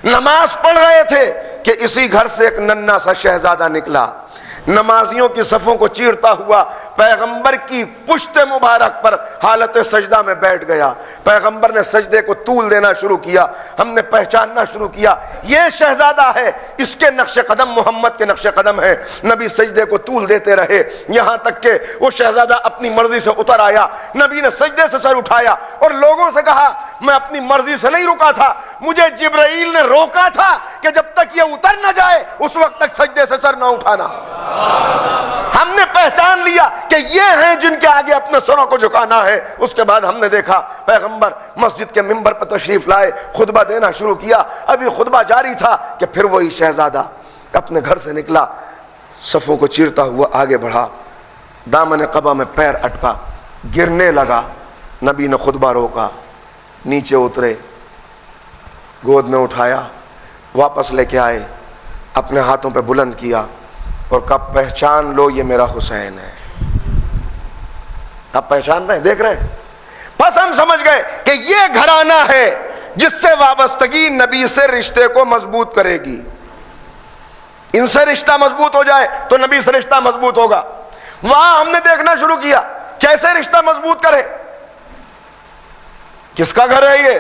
نماز پڑھ رہے تھے کہ اسی گھر سے ایک ننھا سا شہزادہ نکلا، نمازیوں کی صفوں کو چیرتا ہوا پیغمبر کی پشت مبارک پر حالت سجدہ میں بیٹھ گیا۔ پیغمبر نے سجدے کو طول دینا شروع کیا، ہم نے پہچاننا شروع کیا یہ شہزادہ ہے، اس کے نقش قدم محمد کے نقش قدم ہے۔ نبی سجدے کو طول دیتے رہے یہاں تک کہ وہ شہزادہ اپنی مرضی سے اتر آیا۔ نبی نے سجدے سے سر اٹھایا اور لوگوں سے کہا میں اپنی مرضی سے نہیں رکا تھا، مجھے جبرائیل نے روکا تھا کہ جب تک یہ اتر نہ جائے اس وقت تک سجدے سے سر نہ اٹھانا۔ ہم نے پہچان لیا کہ یہ ہیں جن کے آگے اپنے سروں کو جھکانا ہے۔ اس کے بعد ہم نے دیکھا پیغمبر مسجد کے منبر پر تشریف لائے، خطبہ دینا شروع کیا، ابھی خطبہ جاری تھا کہ پھر وہی شہزادہ اپنے گھر سے نکلا، صفوں کو چیرتا ہوا آگے بڑھا، دامن قبا میں پیر اٹکا، گرنے لگا۔ نبی نے خطبہ روکا، نیچے اترے، گود میں اٹھایا، واپس لے کے آئے، اپنے ہاتھوں پہ بلند کیا اور کہا پہچان لو یہ میرا حسین ہے۔ آپ پہچان رہے ہیں، دیکھ رہے ہیں؟ بس ہم سمجھ گئے کہ یہ گھرانہ ہے جس سے وابستگی نبی سے رشتے کو مضبوط کرے گی۔ ان سے رشتہ مضبوط ہو جائے تو نبی سے رشتہ مضبوط ہوگا۔ وہاں ہم نے دیکھنا شروع کیا کیسے رشتہ مضبوط کرے، کس کا گھر ہے یہ؟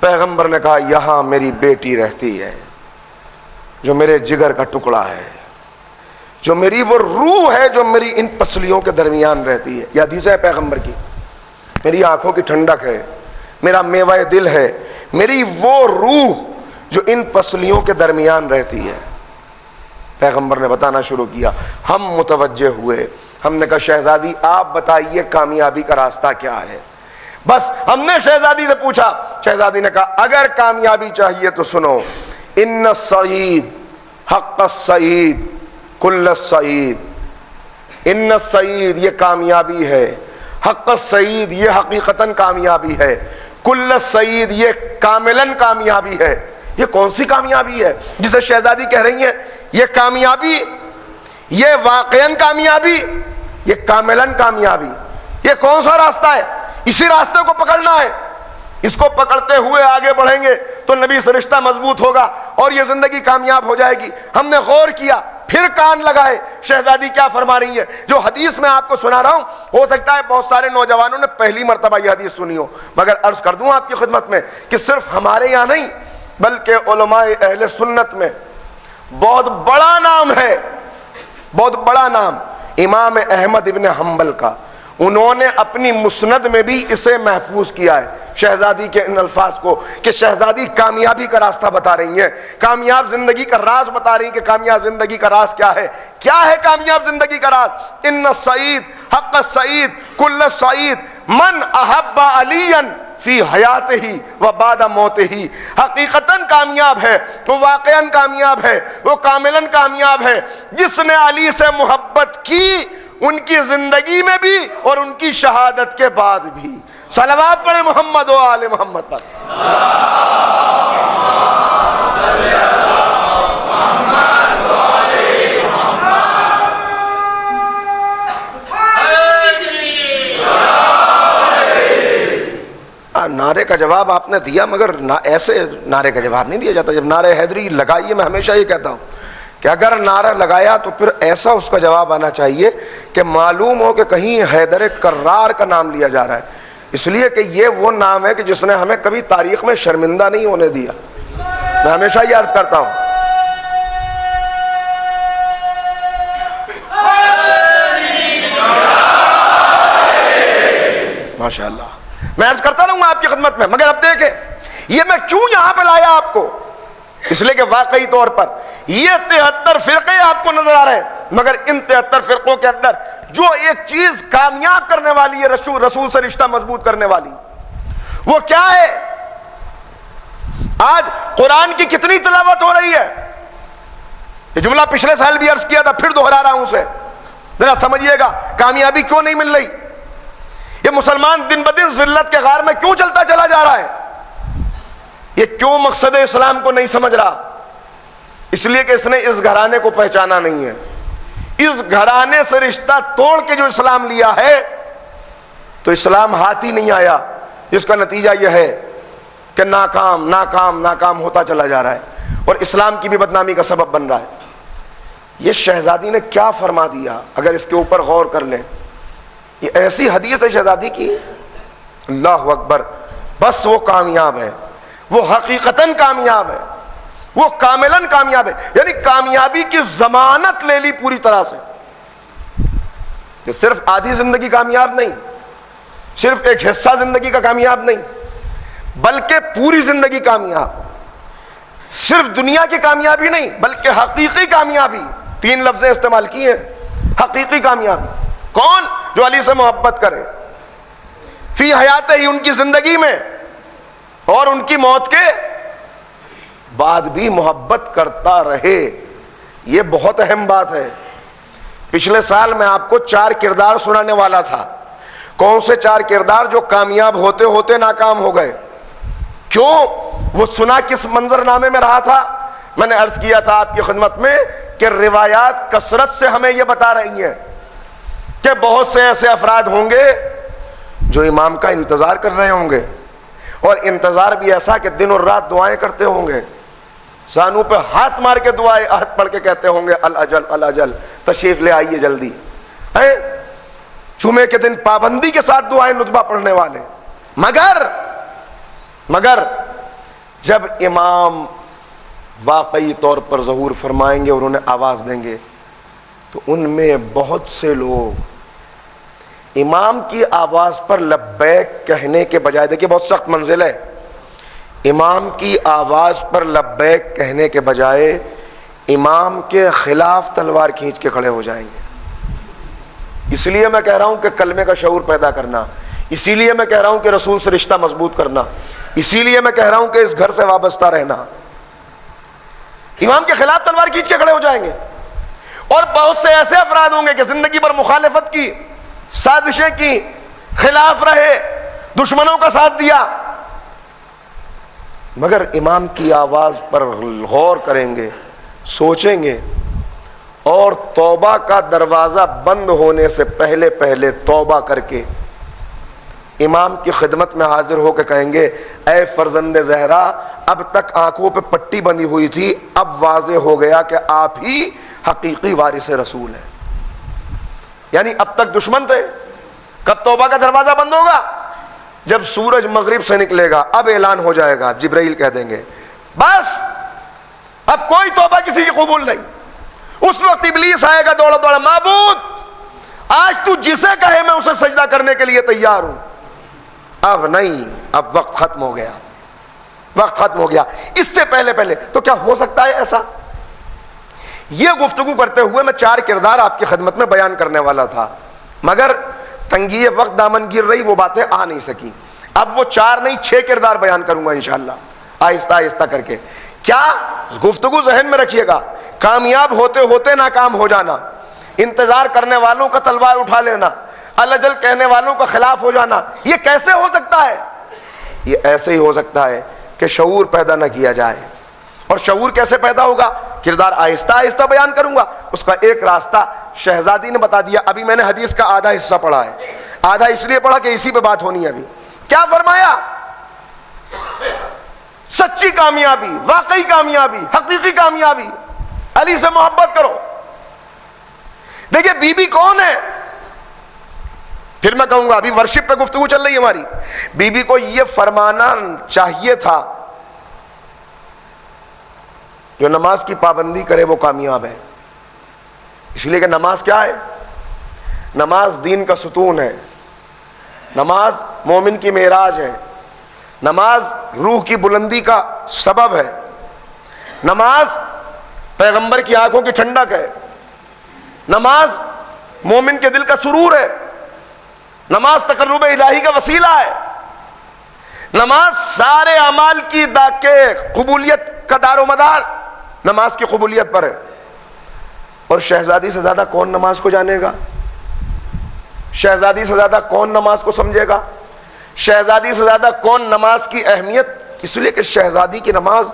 پیغمبر نے کہا یہاں میری بیٹی رہتی ہے جو میرے جگر کا ٹکڑا ہے، جو میری وہ روح ہے جو میری ان پسلیوں کے درمیان رہتی ہے۔ یہ حدیث ہے پیغمبر کی، میری آنکھوں کی ٹھنڈک ہے، میرا میوہ دل ہے، میری وہ روح جو ان پسلیوں کے درمیان رہتی ہے۔ پیغمبر نے بتانا شروع کیا، ہم متوجہ ہوئے، ہم نے کہا شہزادی آپ بتائیے کامیابی کا راستہ کیا ہے؟ بس ہم نے شہزادی سے پوچھا، شہزادی نے کہا اگر کامیابی چاہیے تو سنو، ان السعید حق السعید کل السعید، ان السعید یہ کامیابی ہے، حق السعید یہ حقیقتاً کامیابی ہے، کل السعید یہ کاملاً کامیابی ہے۔ یہ کون سی کامیابی ہے جسے شہزادی کہہ رہی ہیں یہ کامیابی، یہ واقعاً کامیابی، یہ کاملاً کامیابی؟ یہ کون سا راستہ ہے؟ اسی راستے کو پکڑنا ہے، اس کو پکڑتے ہوئے آگے بڑھیں گے تو نبی سے رشتہ مضبوط ہوگا اور یہ زندگی کامیاب ہو جائے گی۔ ہم نے غور کیا، پھر کان لگائے شہزادی کیا فرما رہی ہے۔ جو حدیث میں آپ کو سنا رہا ہوں ہو سکتا ہے بہت سارے نوجوانوں نے پہلی مرتبہ یہ حدیث سنی ہو، مگر عرض کر دوں آپ کی خدمت میں کہ صرف ہمارے یہاں نہیں بلکہ علماء اہل سنت میں بہت بڑا نام ہے، بہت بڑا نام امام احمد ابن حنبل کا، انہوں نے اپنی مسند میں بھی اسے محفوظ کیا ہے، شہزادی کے ان الفاظ کو، کہ شہزادی کامیابی کا راستہ بتا رہی ہیں، کامیاب زندگی کا راز بتا رہی ہیں کہ کامیاب زندگی کا راز کیا ہے۔ کیا ہے کامیاب زندگی کا راز؟ ان السعید حق السعید کل السعید من احب علیا فی حیاتہ و بعد موتہ، حقیقتاً کامیاب ہے، وہ واقعاً کامیاب ہے، وہ کاملاً کامیاب ہے جس نے علی سے محبت کی، ان کی زندگی میں بھی اور ان کی شہادت کے بعد بھی۔ صلوات پڑھیں محمد و آل محمد پر۔ نعرے کا جواب آپ نے دیا، مگر ایسے نعرے کا جواب نہیں دیا جاتا۔ جب نعرہ حیدری لگائیے، میں ہمیشہ یہ کہتا ہوں کہ اگر نعرہ لگایا تو پھر ایسا اس کا جواب آنا چاہیے کہ معلوم ہو کہ کہیں حیدر کرار کا نام لیا جا رہا ہے، اس لیے کہ یہ وہ نام ہے کہ جس نے ہمیں کبھی تاریخ میں شرمندہ نہیں ہونے دیا۔ میں ہمیشہ یہ عرض کرتا ہوں، ماشاءاللہ میں عرض کرتا رہوں گا آپ کی خدمت میں، مگر اب دیکھیں یہ میں کیوں یہاں پہ لایا آپ کو، اس لیے کہ واقعی طور پر یہ 73 فرقے آپ کو نظر آ رہے ہیں، مگر ان 73 فرقوں کے اندر جو ایک چیز کامیاب کرنے والی ہے، رسول سے رشتہ مضبوط کرنے والی، وہ کیا ہے؟ آج قرآن کی کتنی تلاوت ہو رہی ہے؟ یہ جملہ پچھلے سال بھی عرض کیا تھا، پھر دوہرا رہا ہوں اسے، ذرا سمجھیے گا کامیابی کیوں نہیں مل رہی؟ یہ مسلمان دن بدن ذلت کے غار میں کیوں چلتا چلا جا رہا ہے؟ یہ کیوں مقصد اسلام کو نہیں سمجھ رہا؟ اس لیے کہ اس نے اس گھرانے کو پہچانا نہیں ہے۔ اس گھرانے سے رشتہ توڑ کے جو اسلام لیا ہے تو اسلام ہاتھ ہی نہیں آیا، جس کا نتیجہ یہ ہے کہ ناکام ناکام ناکام ہوتا چلا جا رہا ہے اور اسلام کی بھی بدنامی کا سبب بن رہا ہے۔ یہ شہزادی نے کیا فرما دیا اگر اس کے اوپر غور کر لیں؟ یہ ایسی حدیث ہے شہزادی کی، اللہ اکبر، بس وہ کامیاب ہے، وہ حقیقتاً کامیاب ہے، وہ کاملاً کامیاب ہے، یعنی کامیابی کی ضمانت لے لی پوری طرح سے، کہ صرف آدھی زندگی کامیاب نہیں، صرف ایک حصہ زندگی کا کامیاب نہیں، بلکہ پوری زندگی کامیاب، صرف دنیا کی کامیابی نہیں بلکہ حقیقی کامیابی۔ 3 لفظیں استعمال کی ہیں، حقیقی کامیابی۔ کون؟ جو علی سے محبت کرے، فی حیاتہ ہی، ان کی زندگی میں اور ان کی موت کے بعد بھی محبت کرتا رہے۔ یہ بہت اہم بات ہے۔ پچھلے سال میں آپ کو 4 کردار سنانے والا تھا، کون سے 4 کردار جو کامیاب ہوتے ہوتے ناکام ہو گئے؟ کیوں؟ وہ سنا کس منظر نامے میں رہا تھا؟ میں نے عرض کیا تھا آپ کی خدمت میں کہ روایات کثرت سے ہمیں یہ بتا رہی ہیں کہ بہت سے ایسے افراد ہوں گے جو امام کا انتظار کر رہے ہوں گے، اور انتظار بھی ایسا کہ دن اور رات دعائیں کرتے ہوں گے، زانوں پہ ہاتھ مار کے دعائیں عہد پڑھ کے کہتے ہوں گے الاجل الاجل، تشریف لے آئیے جلدی۔ جمعے کے دن پابندی کے ساتھ دعائیں ندبہ پڑھنے والے، مگر جب امام واقعی طور پر ظہور فرمائیں گے اور انہیں آواز دیں گے تو ان میں بہت سے لوگ امام کی آواز پر لبیک کہنے کے بجائے، دیکھیں بہت سخت منزل ہے، امام کی آواز پر لبیک کہنے کے بجائے امام کے خلاف تلوار کھینچ کے کھڑے ہو جائیں گے۔ اس لیے میں کہہ رہا ہوں کہ کلمے کا شعور پیدا کرنا، اسی لیے میں کہہ رہا ہوں کہ رسول سے رشتہ مضبوط کرنا، اسی لیے میں کہہ رہا ہوں کہ اس گھر سے وابستہ رہنا۔ امام کے خلاف تلوار کھینچ کے کھڑے ہو جائیں گے، اور بہت سے ایسے افراد ہوں گے کہ زندگی پر مخالفت کی، سازشیں کی، خلاف رہے، دشمنوں کا ساتھ دیا، مگر امام کی آواز پر غور کریں گے، سوچیں گے، اور توبہ کا دروازہ بند ہونے سے پہلے پہلے توبہ کر کے امام کی خدمت میں حاضر ہو کے کہیں گے اے فرزند زہرا، اب تک آنکھوں پہ پٹی بندھی ہوئی تھی، اب واضح ہو گیا کہ آپ ہی حقیقی وارث رسول ہیں۔ یعنی اب تک دشمن تھے، کب توبہ کا دروازہ بند ہوگا؟ جب سورج مغرب سے نکلے گا، اب اعلان ہو جائے گا، جبرائیل کہہ دیں گے بس اب کوئی توبہ کسی کی قبول نہیں۔ اس وقت ابلیس آئے گا دوڑا دوڑا، معبود آج تو جسے کہے میں اسے سجدہ کرنے کے لیے تیار ہوں۔ اب نہیں، اب وقت ختم ہو گیا، وقت ختم ہو گیا۔ اس سے پہلے تو کیا ہو سکتا ہے ایسا؟ یہ گفتگو کرتے ہوئے میں 4 کردار آپ کی خدمت میں بیان کرنے والا تھا، مگر تنگی وقت دامن گر رہی، وہ باتیں آ نہیں سکی۔ اب وہ 4 نہیں 6 کردار بیان کروں گا انشاءاللہ آہستہ آہستہ کر کے. کیا گفتگو ذہن میں رکھیے گا, کامیاب ہوتے ہوتے ناکام ہو جانا, انتظار کرنے والوں کا تلوار اٹھا لینا, الجل کہنے والوں کا خلاف ہو جانا, یہ کیسے ہو سکتا ہے؟ یہ ایسے ہی ہو سکتا ہے کہ شعور پیدا نہ کیا جائے. اور شعور کیسے پیدا ہوگا؟ کردار آہستہ آہستہ بیان کروں گا. اس کا ایک راستہ شہزادی نے بتا دیا. ابھی میں نے حدیث کا آدھا حصہ پڑھا ہے, آدھا اس لیے پڑھا کہ اسی پہ بات ہونی ہے. ابھی کیا فرمایا؟ سچی کامیابی, واقعی کامیابی, حقیقی کامیابی, علی سے محبت کرو. دیکھیے بی بی کون ہے؟ پھر میں کہوں گا, ابھی ورشپ پہ گفتگو چل رہی ہے ہماری. بی بی کو یہ فرمانا چاہیے تھا جو نماز کی پابندی کرے وہ کامیاب ہے. اس لیے کہ نماز کیا ہے؟ نماز دین کا ستون ہے, نماز مومن کی معراج ہے, نماز روح کی بلندی کا سبب ہے, نماز پیغمبر کی آنکھوں کی ٹھنڈک ہے, نماز مومن کے دل کا سرور ہے, نماز تقرب الہی کا وسیلہ ہے, نماز سارے اعمال کی قبولیت کا دار و مدار نماز کی قبولیت پر ہے. اور شہزادی سے زیادہ کون نماز کو جانے گا؟ شہزادی سے زیادہ کون نماز کو سمجھے گا؟ شہزادی سے زیادہ کون نماز کی اہمیت؟ اس لیے کہ شہزادی کی نماز,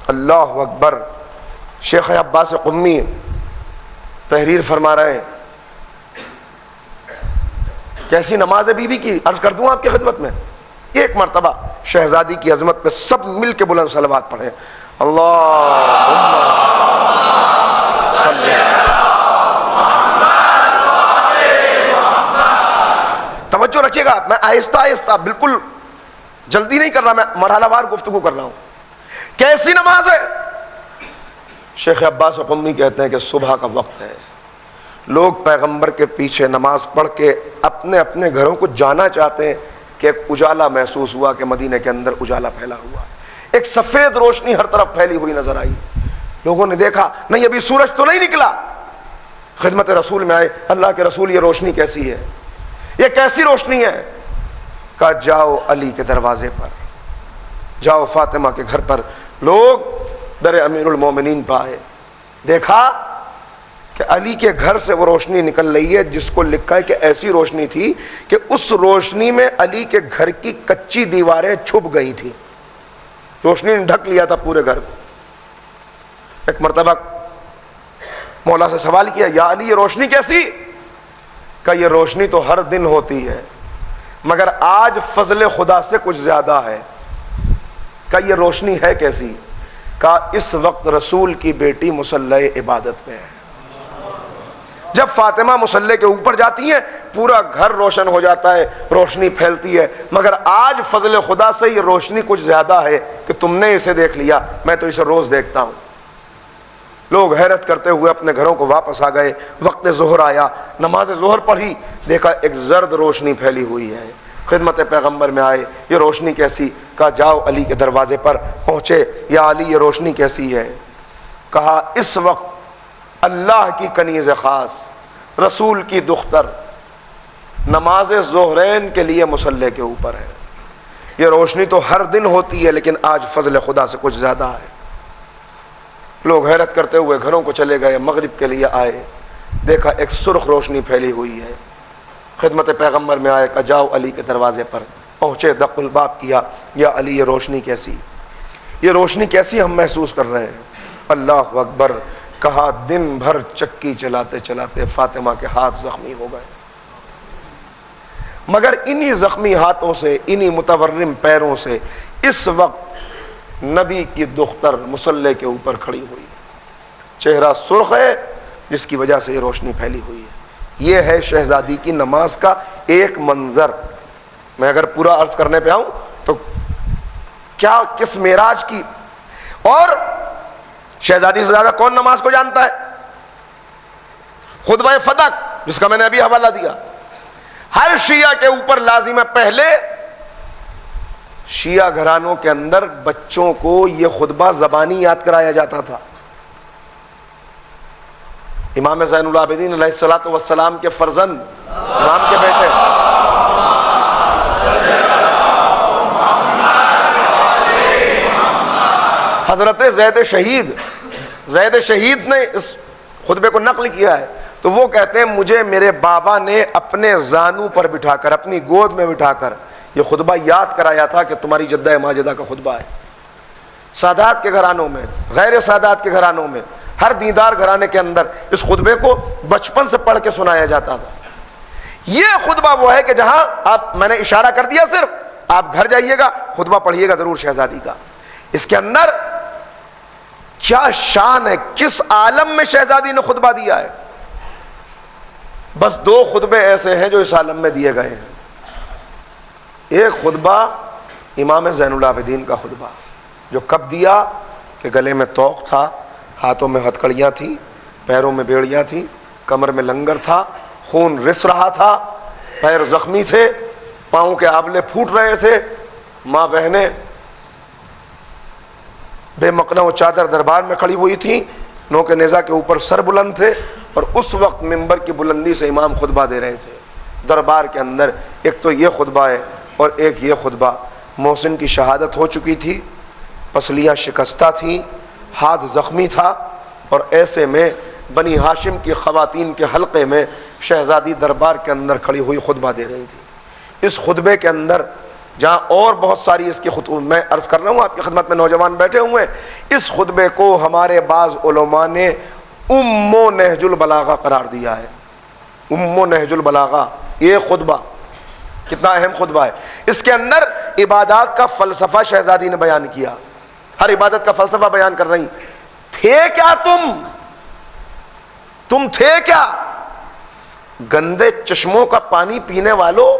اللہ اکبر. شیخ عباس قمی تحریر فرما رہے ہیں, کیسی نماز ہے بی بی کی, عرض کر دوں آپ کی خدمت میں. ایک مرتبہ شہزادی کی عظمت پہ سب مل کے بلند صلوات پڑھیں. اللہم صلی. توجہ رکھیے گا, میں آہستہ آہستہ بالکل جلدی نہیں کر رہا, میں مرحلہ وار گفتگو کر رہا ہوں. کیسی نماز ہے؟ شیخ عباس قمی کہتے ہیں کہ صبح کا وقت ہے, لوگ پیغمبر کے پیچھے نماز پڑھ کے اپنے اپنے گھروں کو جانا چاہتے ہیں کہ ایک اجالا محسوس ہوا کہ مدینہ کے اندر اجالا پھیلا ہوا, ایک سفید روشنی ہر طرف پھیلی ہوئی نظر آئی. لوگوں نے دیکھا نہیں ابھی سورج تو نہیں نکلا, خدمت رسول میں آئے, اللہ کے رسول یہ روشنی کیسی ہے, یہ کیسی روشنی ہے؟ کہا جاؤ علی کے دروازے پر, جاؤ فاطمہ کے گھر پر. لوگ در امیر المومنین پہ آئے, دیکھا کہ علی کے گھر سے وہ روشنی نکل رہی ہے جس کو لکھا ہے کہ ایسی روشنی تھی کہ اس روشنی میں علی کے گھر کی کچی دیواریں چھپ گئی تھی, روشنی نے ڈھک لیا تھا پورے گھر کو. ایک مرتبہ مولا سے سوال کیا, یا علی یہ روشنی کیسی؟ کہ یہ روشنی تو ہر دن ہوتی ہے مگر آج فضل خدا سے کچھ زیادہ ہے. کہ یہ روشنی ہے کیسی؟ کہ اس وقت رسول کی بیٹی مصلی عبادت میں ہے. جب فاطمہ مصلی کے اوپر جاتی ہیں پورا گھر روشن ہو جاتا ہے, روشنی پھیلتی ہے, مگر آج فضل خدا سے یہ روشنی کچھ زیادہ ہے کہ تم نے اسے دیکھ لیا, میں تو اسے روز دیکھتا ہوں. لوگ حیرت کرتے ہوئے اپنے گھروں کو واپس آ گئے. وقت ظہر آیا, نماز ظہر پڑھی, دیکھا ایک زرد روشنی پھیلی ہوئی ہے. خدمت پیغمبر میں آئے, یہ روشنی کیسی؟ کہا جاؤ علی کے دروازے پر. پہنچے, یا علی یہ روشنی کیسی ہے؟ کہا اس وقت اللہ کی کنیز خاص رسول کی دختر نماز ظہرین کے لیے مصلی کے اوپر ہے. یہ روشنی تو ہر دن ہوتی ہے لیکن آج فضل خدا سے کچھ زیادہ ہے. لوگ حیرت کرتے ہوئے گھروں کو چلے گئے, مغرب کے لیے آئے, دیکھا ایک سرخ روشنی پھیلی ہوئی ہے. خدمت پیغمبر میں آئے, کہا جاؤ علی کے دروازے پر. پہنچے, دق الباب کیا, یا علی یہ روشنی کیسی, یہ روشنی کیسی ہم محسوس کر رہے ہیں؟ اللہ اکبر. کہا دن بھر چکی چلاتے چلاتے فاطمہ کے ہاتھ زخمی ہو گئے, مگر انہی زخمی ہاتھوں سے, انہی متورم پیروں سے اس وقت نبی کی دختر مصلی کے اوپر کھڑی ہوئی, چہرہ سرخ ہے جس کی وجہ سے یہ روشنی پھیلی ہوئی ہے. یہ ہے شہزادی کی نماز کا ایک منظر. میں اگر پورا عرض کرنے پہ آؤں تو کیا کس معراج کی. اور شہزادی سے زیادہ کون نماز کو جانتا ہے؟ خطبہ فتح جس کا میں نے ابھی حوالہ دیا, ہر شیعہ کے اوپر لازم ہے. پہلے شیعہ گھرانوں کے اندر بچوں کو یہ خطبہ زبانی یاد کرایا جاتا تھا. امام زین العابدین علیہ الصلوۃ والسلام کے فرزند امام کے بیٹے حضرت زید شہید نے اس خطبے کو نقل کیا ہے، تو وہ کہتے ہیں مجھے میرے بابا نے اپنے زانو پر بٹھا کر، اپنی گود میں بٹھا کر یہ خطبہ یاد کرایا تھا کہ تمہاری جدہ ماجدہ کا خطبہ ہے۔ سادات کے گھرانوں میں، غیر سادات کے گھرانوں میں، ہر دیندار گھرانے کے اندر اس خطبے کو بچپن سے پڑھ کے سنایا جاتا تھا۔ یہ خطبہ وہ ہے کہ جہاں آپ، میں نے اشارہ کر دیا، صرف آپ گھر جائیے گا خطبہ پڑھیے گا ضرور شہزادی کا۔ اس کے اندر کیا شان ہے، کس عالم میں شہزادی نے خطبہ دیا ہے۔ بس 2 خطبے ایسے ہیں جو اس عالم میں دیے گئے ہیں۔ ایک خطبہ امام زین العابدین کا خطبہ، جو کب دیا کہ گلے میں طوق تھا، ہاتھوں میں ہتھکڑیاں تھیں، پیروں میں بیڑیاں تھیں، کمر میں لنگر تھا، خون رس رہا تھا، پیر زخمی تھے، پاؤں کے آبلے پھوٹ رہے تھے، ماں بہنیں بے مقنع و چادر دربار میں کھڑی ہوئی تھیں، نو کے نیزہ کے اوپر سر بلند تھے، اور اس وقت منبر کی بلندی سے امام خطبہ دے رہے تھے دربار کے اندر۔ ایک تو یہ خطبہ ہے، اور ایک یہ خطبہ۔ محسن کی شہادت ہو چکی تھی، پسلیاں شکستہ تھیں، ہاتھ زخمی تھا، اور ایسے میں بنی ہاشم کی خواتین کے حلقے میں شہزادی دربار کے اندر کھڑی ہوئی خطبہ دے رہی تھی۔ اس خطبے کے اندر جہاں اور بہت ساری اس کی خطبہ، میں عرض کر رہا ہوں آپ کی خدمت میں، نوجوان بیٹھے ہوئے ہیں، اس خطبے کو ہمارے بعض علماء نے ام و نہج البلاغہ قرار دیا ہے۔ ام و نہج البلاغہ، یہ خطبہ کتنا اہم خطبہ ہے۔ اس کے اندر عبادات کا فلسفہ شہزادی نے بیان کیا، ہر عبادت کا فلسفہ بیان کر رہی۔ تھے کیا تم تھے کیا؟ گندے چشموں کا پانی پینے والوں،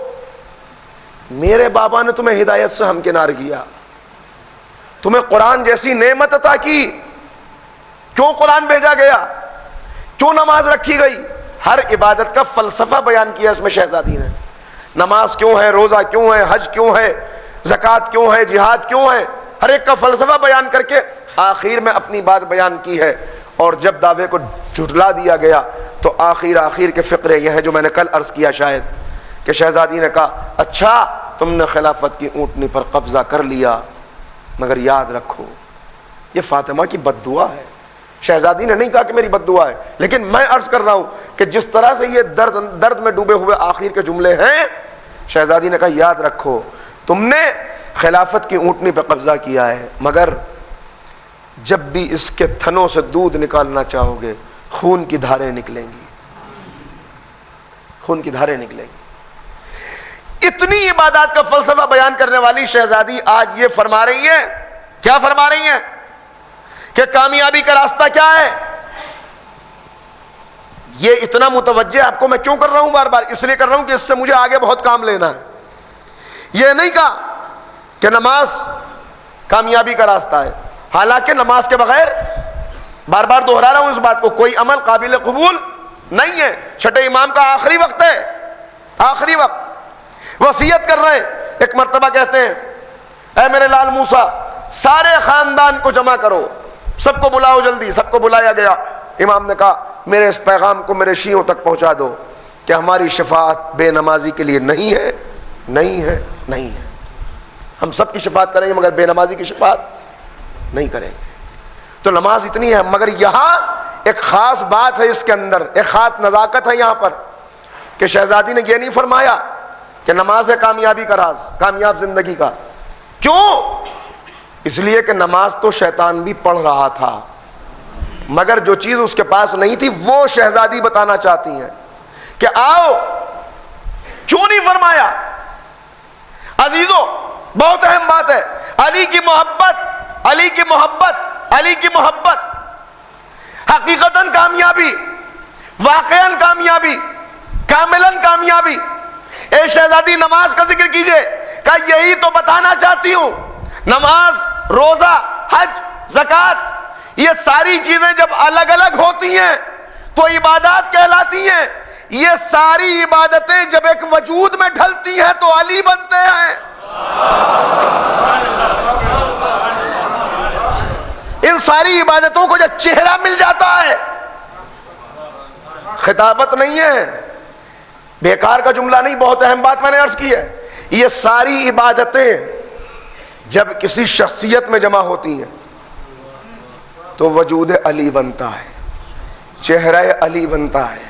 میرے بابا نے تمہیں ہدایت سے ہمکنار کیا، تمہیں قرآن جیسی نعمت عطا کی، کیوں قرآن بھیجا گیا، کیوں نماز رکھی گئی، ہر عبادت کا فلسفہ بیان کیا اس میں شہزادی نے۔ نماز کیوں ہے، روزہ کیوں ہے، حج کیوں ہے، زکوٰۃ کیوں ہے، جہاد کیوں ہے، ہر ایک کا فلسفہ بیان کر کے آخر میں اپنی بات بیان کی ہے۔ اور جب دعوے کو جھٹلا دیا گیا تو آخر کے فقرے یہ ہیں جو میں نے کل عرض کیا شاید، کہ شہزادی نے کہا اچھا تم نے خلافت کی اونٹنی پر قبضہ کر لیا، مگر یاد رکھو یہ فاطمہ کی بد دعا ہے۔ شہزادی نے نہیں کہا کہ میری بد دعا ہے، لیکن میں عرض کر رہا ہوں کہ جس طرح سے یہ درد میں ڈوبے ہوئے آخر کے جملے ہیں، شہزادی نے کہا یاد رکھو تم نے خلافت کی اونٹنی پہ قبضہ کیا ہے، مگر جب بھی اس کے تھنوں سے دودھ نکالنا چاہو گے خون کی دھاریں نکلیں گی، خون کی دھاریں نکلیں گی۔ اتنی عبادات کا فلسفہ بیان کرنے والی شہزادی آج یہ فرما رہی ہے، کیا فرما رہی ہیں کہ کامیابی کا راستہ کیا ہے۔ یہ اتنا متوجہ آپ کو میں کیوں کر رہا ہوں بار بار؟ اس لیے کر رہا ہوں کہ اس سے مجھے آگے بہت کام لینا ہے۔ یہ نہیں کہا کہ نماز کامیابی کا راستہ ہے، حالانکہ نماز کے بغیر، بار بار دہرا رہا ہوں اس بات کو، کوئی عمل قابل قبول نہیں ہے۔ چھٹے امام کا آخری وقت ہے، آخری وقت، وصیت کر رہے ہیں۔ ایک مرتبہ کہتے ہیں اے میرے لال موسیٰ سارے خاندان کو جمع کرو، سب کو بلاؤ جلدی۔ سب کو بلایا گیا۔ امام نے کہا میرے اس پیغام کو میرے شیعوں تک پہنچا دو کہ ہماری شفاعت بے نمازی کے لیے نہیں ہے، نہیں ہے، نہیں ہے۔ ہم سب کی شفاعت کریں گے مگر بے نمازی کی شفاعت نہیں کریں گے۔ تو نماز اتنی ہے، مگر یہاں ایک خاص بات ہے، اس کے اندر ایک خاص نزاکت ہے یہاں پر، کہ شہزادی نے یہ نہیں فرمایا کہ نماز ہے کامیابی کا راز، کامیاب زندگی کا۔ کیوں؟ اس لیے کہ نماز تو شیطان بھی پڑھ رہا تھا، مگر جو چیز اس کے پاس نہیں تھی وہ شہزادی بتانا چاہتی ہیں کہ آؤ۔ کیوں نہیں فرمایا؟ عزیزوں بہت اہم بات ہے، علی کی محبت، علی کی محبت، علی کی محبت حقیقتاً کامیابی، واقعاً کامیابی، کاملاً کامیابی۔ اے شہزادی نماز کا ذکر کیجئے، کہ یہی تو بتانا چاہتی ہوں۔ نماز، روزہ، حج، زکوٰۃ، یہ ساری چیزیں جب الگ الگ ہوتی ہیں تو عبادات کہلاتی ہیں۔ یہ ساری عبادتیں جب ایک وجود میں ڈھلتی ہیں تو علی بنتے ہیں۔ ان ساری عبادتوں کو جب چہرہ مل جاتا ہے، خطابت نہیں ہے، بیکار کا جملہ نہیں، بہت اہم بات میں نے عرض کی ہے۔ یہ ساری عبادتیں جب کسی شخصیت میں جمع ہوتی ہیں، تو وجود علی بنتا ہے، چہرہ علی بنتا ہے،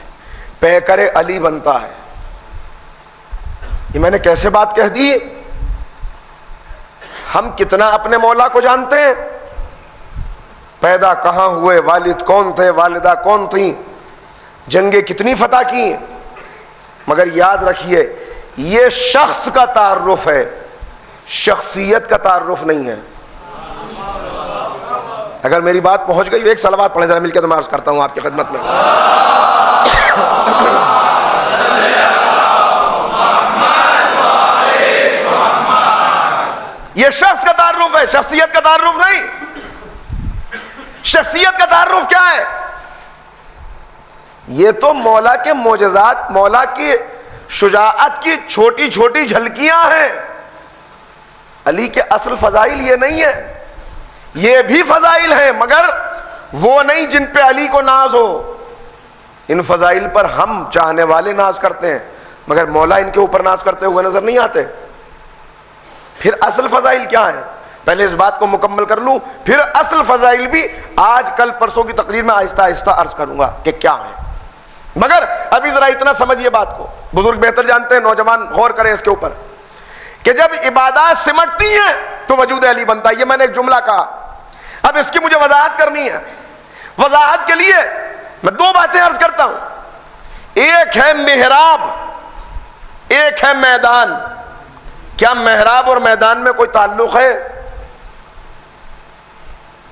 پیکر علی بنتا ہے۔ یہ میں نے کیسے بات کہہ دی؟ ہم کتنا اپنے مولا کو جانتے ہیں؟ پیدا کہاں ہوئے، والد کون تھے، والدہ کون تھیں، جنگیں کتنی فتح کی، مگر یاد رکھیے یہ شخص کا تعارف ہے، شخصیت کا تعارف نہیں ہے۔ اگر میری بات پہنچ گئی، ایک صلوات پڑھیں ذرا مل کے، تو میں عرض کرتا ہوں آپ کی خدمت میں۔ یہ شخص کا تعارف ہے، شخصیت کا تعارف نہیں۔ شخصیت کا تعارف کیا ہے؟ یہ تو مولا کے معجزات، مولا کی شجاعت کی چھوٹی چھوٹی جھلکیاں ہیں۔ علی کے اصل فضائل یہ نہیں ہے، یہ بھی فضائل ہیں مگر وہ نہیں جن پہ علی کو ناز ہو۔ ان فضائل پر ہم چاہنے والے ناز کرتے ہیں مگر مولا ان کے اوپر ناز کرتے ہوئے نظر نہیں آتے۔ پھر اصل فضائل کیا ہیں؟ پہلے اس بات کو مکمل کر لوں، پھر اصل فضائل بھی آج کل پرسوں کی تقریر میں آہستہ آہستہ عرض کروں گا کہ کیا ہیں، مگر ابھی ذرا اتنا سمجھیے بات کو، بزرگ بہتر جانتے ہیں، نوجوان غور کریں اس کے اوپر، کہ جب عبادات سمٹتی ہیں تو وجود علی بنتا ہے۔ یہ میں نے ایک جملہ کہا، اب اس کی مجھے وضاحت کرنی ہے۔ وضاحت کے لیے میں دو باتیں عرض کرتا ہوں، ایک ہے محراب، ایک ہے میدان۔ کیا محراب اور میدان میں کوئی تعلق ہے؟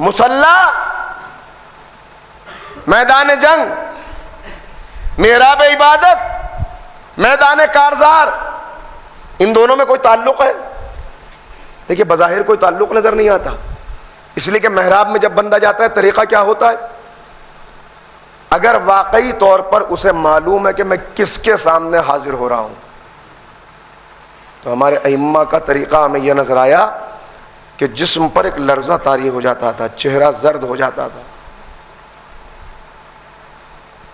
مصلی، میدان جنگ، محراب عبادت، میدان کارزار، ان دونوں میں کوئی تعلق ہے؟ دیکھیے بظاہر کوئی تعلق نظر نہیں آتا، اس لیے کہ محراب میں جب بندہ جاتا ہے طریقہ کیا ہوتا ہے؟ اگر واقعی طور پر اسے معلوم ہے کہ میں کس کے سامنے حاضر ہو رہا ہوں، تو ہمارے ائمہ کا طریقہ ہمیں یہ نظر آیا کہ جسم پر ایک لرزہ طاری ہو جاتا تھا، چہرہ زرد ہو جاتا تھا۔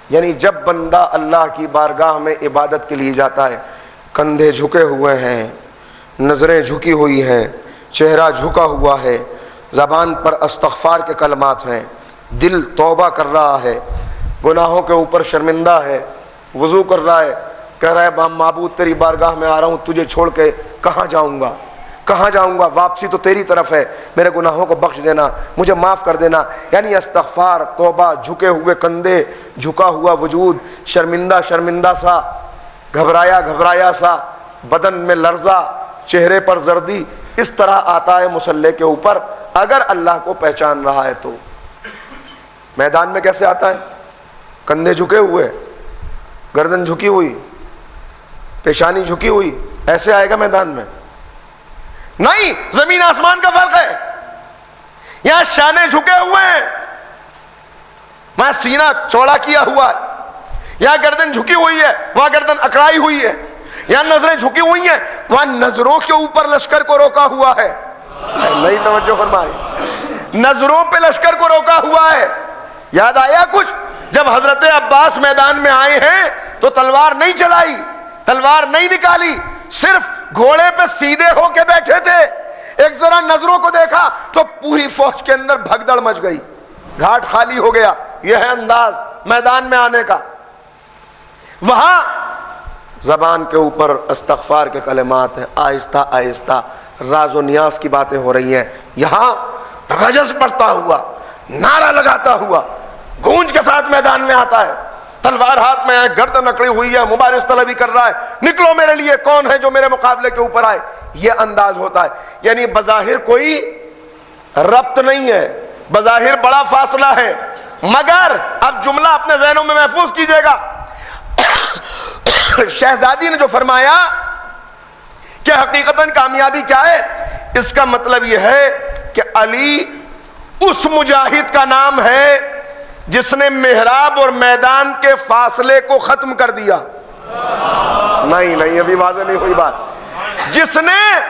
یعنی جب بندہ اللہ کی بارگاہ میں عبادت کے لیے جاتا ہے، کندھے جھکے ہوئے ہیں، نظریں جھکی ہوئی ہیں، چہرہ جھکا ہوا ہے، زبان پر استغفار کے کلمات ہیں، دل توبہ کر رہا ہے، گناہوں کے اوپر شرمندہ ہے، وضو کر رہا ہے، کہہ رہا ہے معبود تیری بارگاہ میں آ رہا ہوں، تجھے چھوڑ کے کہاں جاؤں گا، کہاں جاؤں گا، واپسی تو تیری طرف ہے، میرے گناہوں کو بخش دینا، مجھے معاف کر دینا۔ یعنی استغفار، توبہ، جھکے ہوئے کندھے، جھکا ہوا وجود، شرمندہ شرمندہ سا، گھبرایا گھبرایا سا، بدن میں لرزہ، چہرے پر زردی، اس طرح آتا ہے مصلی کے اوپر اگر اللہ کو پہچان رہا ہے تو۔ میدان میں کیسے آتا ہے؟ کندھے جھکے ہوئے، گردن جھکی ہوئی، پیشانی جھکی ہوئی، ایسے آئے گا میدان میں؟ نہیں، زمین آسمان کا فرق ہے۔ یہاں شانے جھکے ہوئے ہیں، وہاں سینہ چوڑا کیا ہوا ہے، یہاں گردن جھکی ہوئی ہے، وہاں گردن اکڑائی ہوئی ہے، یہاں نظریں جھکی ہوئی ہیں، وہاں نظروں کے اوپر لشکر کو روکا ہوا ہے۔ نہیں توجہ فرمائی، نظروں پہ لشکر کو روکا ہوا ہے۔ یاد آیا کچھ؟ جب حضرت عباس میدان میں آئے ہیں تو تلوار نہیں چلائی، تلوار نہیں نکالی، صرف گھوڑے پہ سیدھے ہو کے بیٹھے تھے۔ ایک ذرا نظروں کو دیکھا تو پوری فوج کے اندر بھگدڑ مچ گئی، گھاٹ خالی ہو گیا۔ یہ ہے انداز میدان میں آنے کا۔ وہاں زبان کے اوپر استغفار کے کلمات ہیں، آہستہ آہستہ راز و نیاز کی باتیں ہو رہی ہیں۔ یہاں رجز پڑتا ہوا، نعرہ لگاتا ہوا، گونج کے ساتھ میدان میں آتا ہے، تلوار ہاتھ میں ہے، گردن اکڑی ہوئی ہے، مبارز طلبی کر رہا ہے، نکلو میرے لیے، کون ہے جو میرے مقابلے کے اوپر آئے؟ یہ انداز ہوتا ہے۔ یعنی بظاہر کوئی ربط نہیں ہے، بظاہر بڑا فاصلہ ہے، مگر اب جملہ اپنے ذہنوں میں محفوظ کیجئے گا۔ شہزادی نے جو فرمایا کہ حقیقتاً کامیابی کیا ہے، اس کا مطلب یہ ہے کہ علی اس مجاہد کا نام ہے جس نے محراب اور میدان کے فاصلے کو ختم کر دیا۔ نہیں ابھی واضح نہیں ہوئی بات۔ جس نے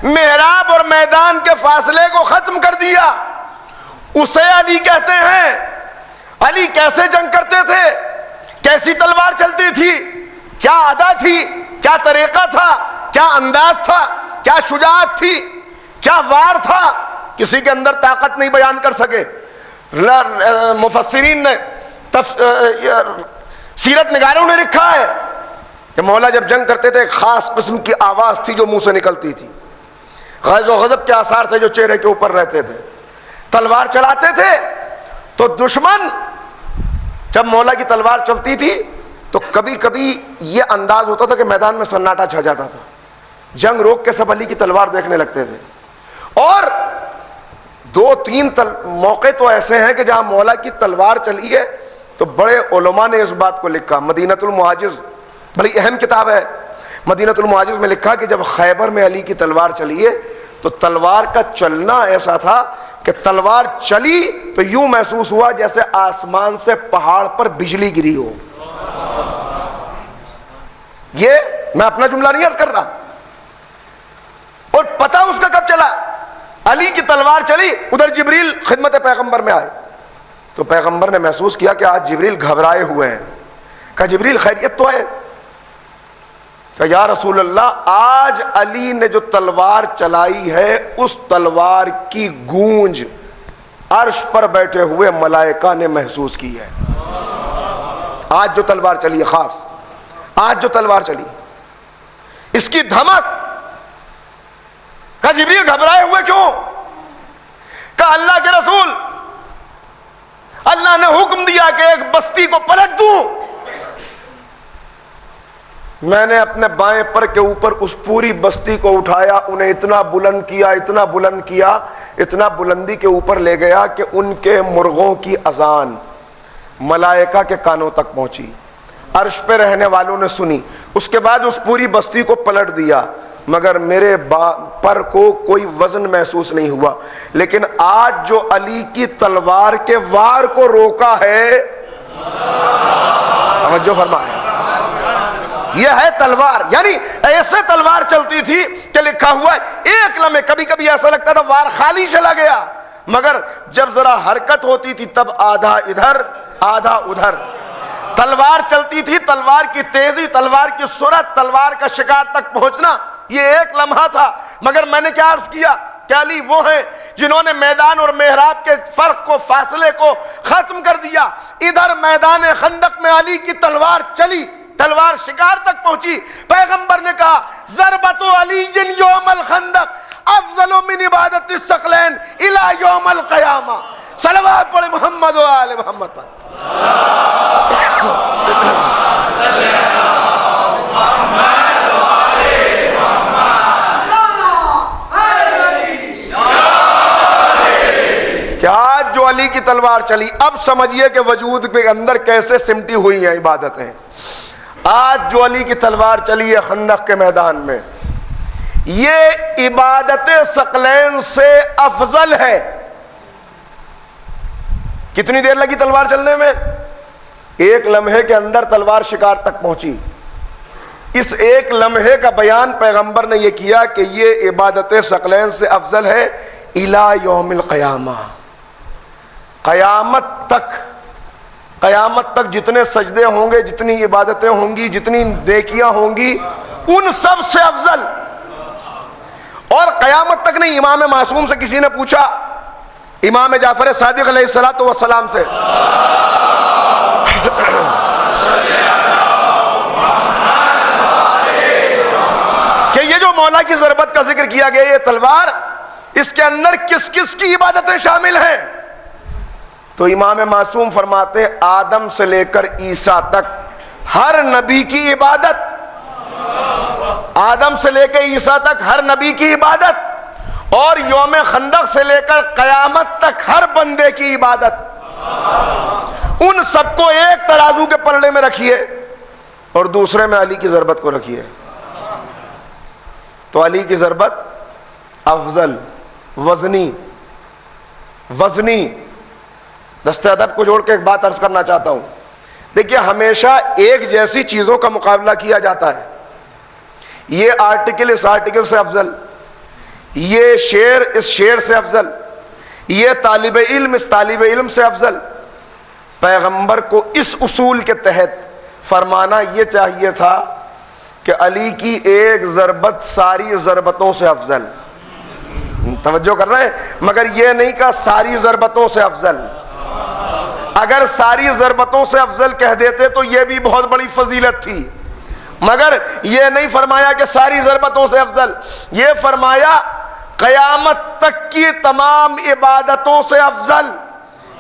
محراب اور میدان کے فاصلے کو ختم کر دیا اسے علی کہتے ہیں۔ علی کیسے جنگ کرتے تھے؟ کیسی تلوار چلتی تھی؟ کیا ادا تھی؟ کیا طریقہ تھا؟ کیا انداز تھا؟ کیا شجاعت تھی؟ کیا وار تھا؟ کسی کے اندر طاقت نہیں بیان کر سکے۔ مفسرین نے سیرت نگاروں نے لکھا ہے کہ مولا جب جنگ کرتے تھے ایک خاص قسم کی آواز تھی جو منہ سے نکلتی تھی، غیظ و غضب کے آثار تھے جو چہرے کے اوپر رہتے تھے، تلوار چلاتے تھے تو دشمن جب مولا کی تلوار چلتی تھی تو کبھی کبھی یہ انداز ہوتا تھا کہ میدان میں سناٹا چھا جاتا تھا، جنگ روک کے سب علی کی تلوار دیکھنے لگتے تھے۔ اور دو تین موقع تو ایسے ہیں کہ جہاں مولا کی تلوار چلی ہے تو بڑے علماء نے اس بات کو لکھا، مدینۃ المعاجز بڑی اہم کتاب ہے، مدینۃ المعاجز میں لکھا کہ جب خیبر میں علی کی تلوار چلی ہے تو تلوار کا چلنا ایسا تھا کہ تلوار چلی تو یوں محسوس ہوا جیسے آسمان سے پہاڑ پر بجلی گری ہو۔ یہ میں اپنا جملہ نہیں عرض کر رہا، اور پتہ اس کا کب چلا؟ علی کی تلوار چلی، ادھر جبریل خدمت پیغمبر میں آئے تو پیغمبر نے محسوس کیا کہ آج جبریل گھبرائے ہوئے ہیں۔ کہا جبریل خیریت تو ہے؟ کہ یا رسول اللہ آج علی نے جو تلوار چلائی ہے اس تلوار کی گونج عرش پر بیٹھے ہوئے ملائکہ نے محسوس کی ہے۔ آج جو تلوار چلی ہے، خاص آج جو تلوار چلی اس کی دھمک۔ کہا جبریل گھبرائے ہوئے کیوں؟ کہا اللہ کے رسول، اللہ نے حکم دیا کہ ایک بستی کو پلٹ دوں، میں نے اپنے بائیں پر کے اوپر اس پوری بستی کو اٹھایا، انہیں اتنا بلند کیا، اتنا بلند کیا، اتنا بلندی کے اوپر لے گیا کہ ان کے مرغوں کی اذان ملائکہ کے کانوں تک پہنچی، عرش پہ رہنے والوں نے سنی۔ اس کے بعد اس پوری بستی کو پلٹ دیا، مگر میرے پر کو کوئی وزن محسوس نہیں ہوا۔ لیکن آج جو علی کی تلوار کے وار کو روکا ہے، توجہ فرمائیں، یہ ہے تلوار، یعنی ایسے تلوار چلتی تھی کہ لکھا ہوا ہے ایک لمحے کبھی کبھی ایسا لگتا تھا وار خالی چلا گیا، مگر جب ذرا حرکت ہوتی تھی تب آدھا ادھر آدھا ادھر۔ تلوار چلتی تھی، تلوار کی تیزی، تلوار کی سرعت، تلوار کا شکار تک پہنچنا یہ ایک لمحہ تھا۔ مگر میں نے کیا عرض کیا کہ علی وہ ہیں جنہوں نے میدان اور محراب کے فرق کو، فاصلے کو ختم کر دیا۔ ادھر میدان خندق میں علی کی تلوار چلی، تلوار شکار تک پہنچی، پیغمبر نے کہا ضربت علی یوم الخندق افضل من عبادت الثقلین الی یوم القیامہ۔ صلوات پڑھے محمد و آل محمد پر۔ کہ آج جو علی کی تلوار چلی، اب سمجھئے کہ وجود کے اندر کیسے سمٹی ہوئی ہیں عبادتیں۔ آج جو علی کی تلوار چلی ہے خندق کے میدان میں، یہ عبادت ثقلین سے افضل ہے۔ کتنی دیر لگی تلوار چلنے میں؟ ایک لمحے کے اندر تلوار شکار تک پہنچی۔ اس ایک لمحے کا بیان پیغمبر نے یہ کیا کہ یہ عبادت ثقلین سے افضل ہے الی یوم القیامہ، قیامت تک۔ قیامت تک جتنے سجدے ہوں گے، جتنی عبادتیں ہوں گی، جتنی نیکیاں ہوں گی، ان سب سے افضل۔ اور قیامت تک نہیں، امام معصوم سے کسی نے پوچھا، امام جعفر صادق علیہ الصلوۃ والسلام سے، کہ یہ جو مولا کی ضربت کا ذکر کیا گیا، یہ تلوار، اس کے اندر کس کس کی عبادتیں شامل ہیں؟ تو امام معصوم فرماتے آدم سے لے کر عیسیٰ تک ہر نبی کی عبادت، آدم سے لے کر عیسیٰ تک ہر نبی کی عبادت، اور یوم خندق سے لے کر قیامت تک ہر بندے کی عبادت، ان سب کو ایک ترازو کے پلڑے میں رکھیے اور دوسرے میں علی کی ضربت کو رکھیے، تو علی کی ضربت افضل، وزنی۔ دست ادب کو جوڑ کے ایک بات عرض کرنا چاہتا ہوں، دیکھیے ہمیشہ ایک جیسی چیزوں کا مقابلہ کیا جاتا ہے، یہ آرٹیکل اس آرٹیکل سے افضل، یہ شعر اس شعر سے افضل، یہ طالب علم اس طالب علم سے افضل۔ پیغمبر کو اس اصول کے تحت فرمانا یہ چاہیے تھا کہ علی کی ایک ضربت ساری ضربتوں سے افضل، توجہ کر رہے ہیں، مگر یہ نہیں کہا ساری ضربتوں سے افضل، اگر ساری ضربتوں سے افضل کہہ دیتے تو یہ بھی بہت بڑی فضیلت تھی، مگر یہ نہیں فرمایا کہ ساری ضربتوں سے افضل، یہ فرمایا قیامت تک کی تمام عبادتوں سے افضل۔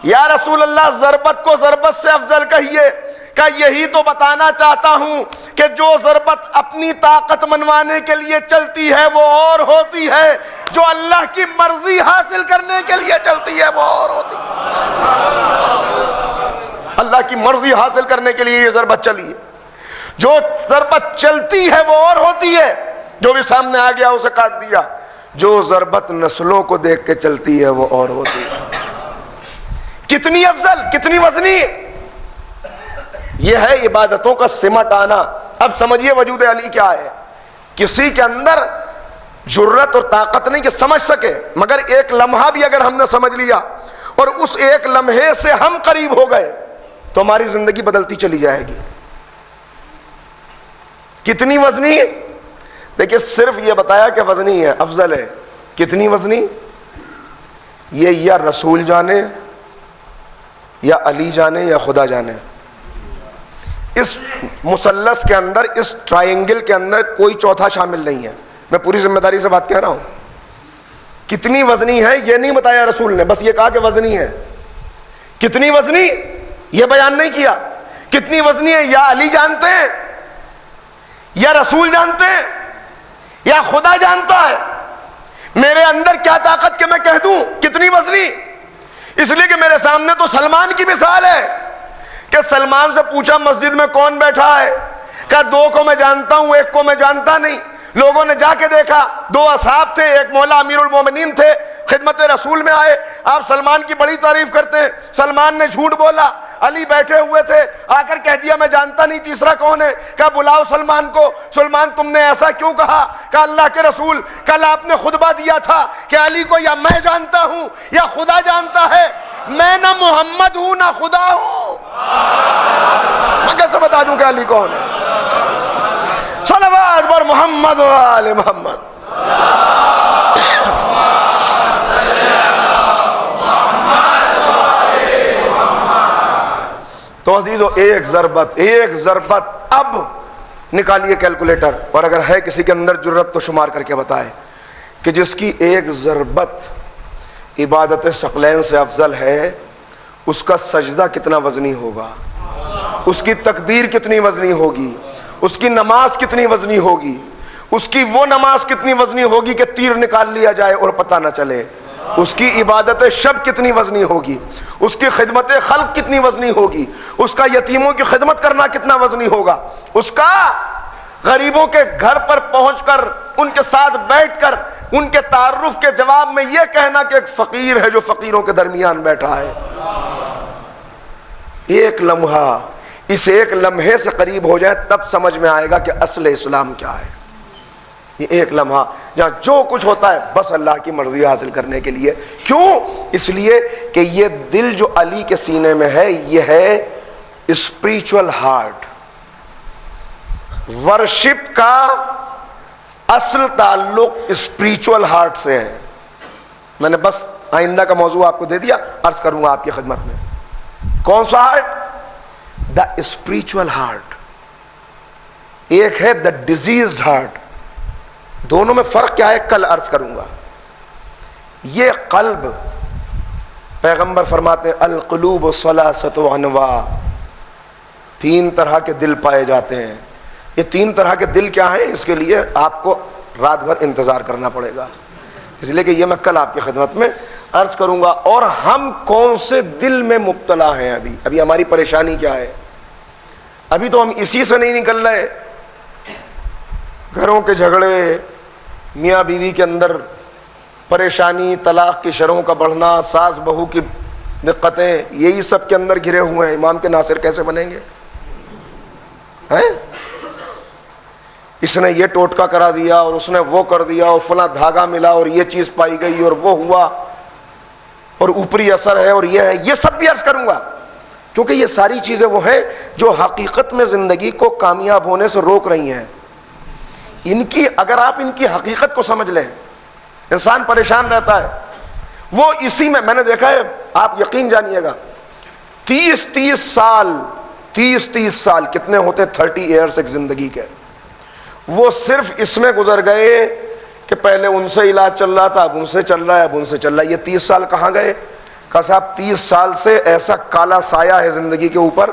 یا رسول اللہ ضربت کو ضربت سے افضل کہیے، کہ یہی تو بتانا چاہتا ہوں کہ جو ضربت اپنی طاقت منوانے کے لیے چلتی ہے وہ اور ہوتی ہے، جو اللہ کی مرضی حاصل کرنے کے لیے چلتی ہے وہ اور ہوتی ہے۔ اللہ کی مرضی حاصل کرنے کے لیے یہ ضربت چلی ہے، جو ضربت چلتی ہے وہ اور ہوتی ہے، جو بھی سامنے آ گیا اسے کاٹ دیا، جو ضربت نسلوں کو دیکھ کے چلتی ہے وہ اور ہوتی ہے۔ کتنی افضل، کتنی وزنی، یہ ہے عبادتوں کا سمٹ آنا۔ اب سمجھیے وجود علی کیا ہے۔ کسی کے اندر جرت اور طاقت نہیں کہ سمجھ سکے، مگر ایک لمحہ بھی اگر ہم نے سمجھ لیا اور اس ایک لمحے سے ہم قریب ہو گئے تو ہماری زندگی بدلتی چلی جائے گی۔ کتنی وزنی، دیکھیں صرف یہ بتایا کہ وزنی ہے، افضل ہے۔ کتنی وزنی، یہ یا رسول جانے یا علی جانے یا خدا جانے۔ اس مثلث کے اندر، اس ٹرائنگل کے اندر کوئی چوتھا شامل نہیں ہے، میں پوری ذمہ داری سے بات کہہ رہا ہوں۔ کتنی وزنی ہے یہ نہیں بتایا رسول نے، بس یہ کہا کہ وزنی ہے۔ کتنی وزنی یہ بیان نہیں کیا۔ کتنی وزنی ہے یا علی جانتے ہیں یا رسول جانتے ہیں یا خدا جانتا ہے، میرے اندر کیا طاقت کہ میں کہہ دوں کتنی وزنی۔ اس لیے کہ میرے سامنے تو سلمان کی مثال ہے کہ سلمان سے پوچھا مسجد میں کون بیٹھا ہے، کہا دو کو میں جانتا ہوں ایک کو میں جانتا نہیں۔ لوگوں نے جا کے دیکھا، دو اصحاب تھے، ایک مولا امیر المومنین تھے، خدمت رسول میں آئے، آپ سلمان کی بڑی تعریف کرتے ہیں، سلمان نے جھوٹ بولا، علی بیٹھے ہوئے تھے، آ کر کہہ دیا میں جانتا نہیں تیسرا کون ہے۔ کہا بلاؤ سلمان کو۔ سلمان تم نے ایسا کیوں کہا؟ کہا اللہ کے رسول کل آپ نے خطبہ دیا تھا کہ علی کو یا میں جانتا ہوں یا خدا جانتا ہے، میں نہ محمد ہوں نہ خدا ہوں، میں کیسے بتا دوں کہ علی کون ہے؟ صلوات بر محمد و آل محمد۔ تو عزیزو ایک ضربت اب نکالیے کیلکولیٹر، اور اگر ہے کسی کے اندر جرت تو شمار کر کے بتائے کہ جس کی ایک ضربت عبادت ثقلین سے افضل ہے، اس کا سجدہ کتنا وزنی ہوگا، اس کی تکبیر کتنی وزنی ہوگی، اس کی نماز کتنی وزنی ہوگی، اس کی وہ نماز کتنی وزنی ہوگی کہ تیر نکال لیا جائے اور پتہ نہ چلے، اس کی عبادت شب کتنی وزنی ہوگی، اس کی خدمت خلق کتنی وزنی ہوگی، اس کا یتیموں کی خدمت کرنا کتنا وزنی ہوگا، اس کا غریبوں کے گھر پر پہنچ کر ان کے ساتھ بیٹھ کر ان کے تعارف کے جواب میں یہ کہنا کہ ایک فقیر ہے جو فقیروں کے درمیان بیٹھا ہے۔ ایک لمحہ، اس ایک لمحے سے قریب ہو جائے تب سمجھ میں آئے گا کہ اصل اسلام کیا ہے۔ یہ ایک لمحہ جہاں جو کچھ ہوتا ہے بس اللہ کی مرضی حاصل کرنے کے لیے۔ کیوں؟ اس لیے کہ یہ دل جو علی کے سینے میں ہے یہ ہے اسپریچول ہارٹ۔ ورشپ کا اصل تعلق اسپریچول ہارٹ سے ہے۔ میں نے بس آئندہ کا موضوع آپ کو دے دیا، عرض کروں گا آپ کی خدمت میں۔ کون سا ہارٹ؟ دا اسپریچول ہارٹ۔ ایک ہے دا ڈیزیزڈ ہارٹ۔ دونوں میں فرق کیا ہے کل عرض کروں گا۔ یہ قلب، پیغمبر فرماتے ہیں القلوب ثلاثۃ انواع، تین طرح کے دل پائے جاتے ہیں۔ یہ تین طرح کے دل کیا ہیں اس کے لیے آپ کو رات بھر انتظار کرنا پڑے گا، اس لیے کہ یہ میں کل آپ کی خدمت میں عرض کروں گا۔ اور ہم کون سے دل میں مبتلا ہیں، ابھی ہماری پریشانی کیا ہے؟ ابھی تو ہم اسی سے نہیں نکل رہے۔ گھروں کے جھگڑے، میاں بیوی کے اندر پریشانی، طلاق کی شرحوں کا بڑھنا، ساس بہو کی دقتیں، یہی سب کے اندر گھرے ہوئے ہیں۔ امام کے ناصر کیسے بنیں گے؟ اس نے یہ ٹوٹکا کرا دیا اور اس نے وہ کر دیا اور فلاں دھاگا ملا اور یہ چیز پائی گئی اور وہ ہوا اور اوپری اثر ہے اور یہ ہے، یہ سب بھی عرض کروں گا، کیونکہ یہ ساری چیزیں وہ ہیں جو حقیقت میں زندگی کو کامیاب ہونے سے روک رہی ہیں۔ ان کی اگر آپ ان کی حقیقت کو سمجھ لیں، انسان پریشان رہتا ہے۔ وہ اسی میں نے دیکھا ہے، آپ یقین جانیے گا، 30 سال کتنے ہوتے 30 ایئرس ایک زندگی کے، وہ صرف اس میں گزر گئے کہ پہلے ان سے علاج چل رہا تھا، اب ان سے چل رہا ہے، اب ان سے چل رہا ہے۔ یہ 30 سال کہاں گئے؟ کہا صاحب 30 سال سے ایسا کالا سایہ ہے زندگی کے اوپر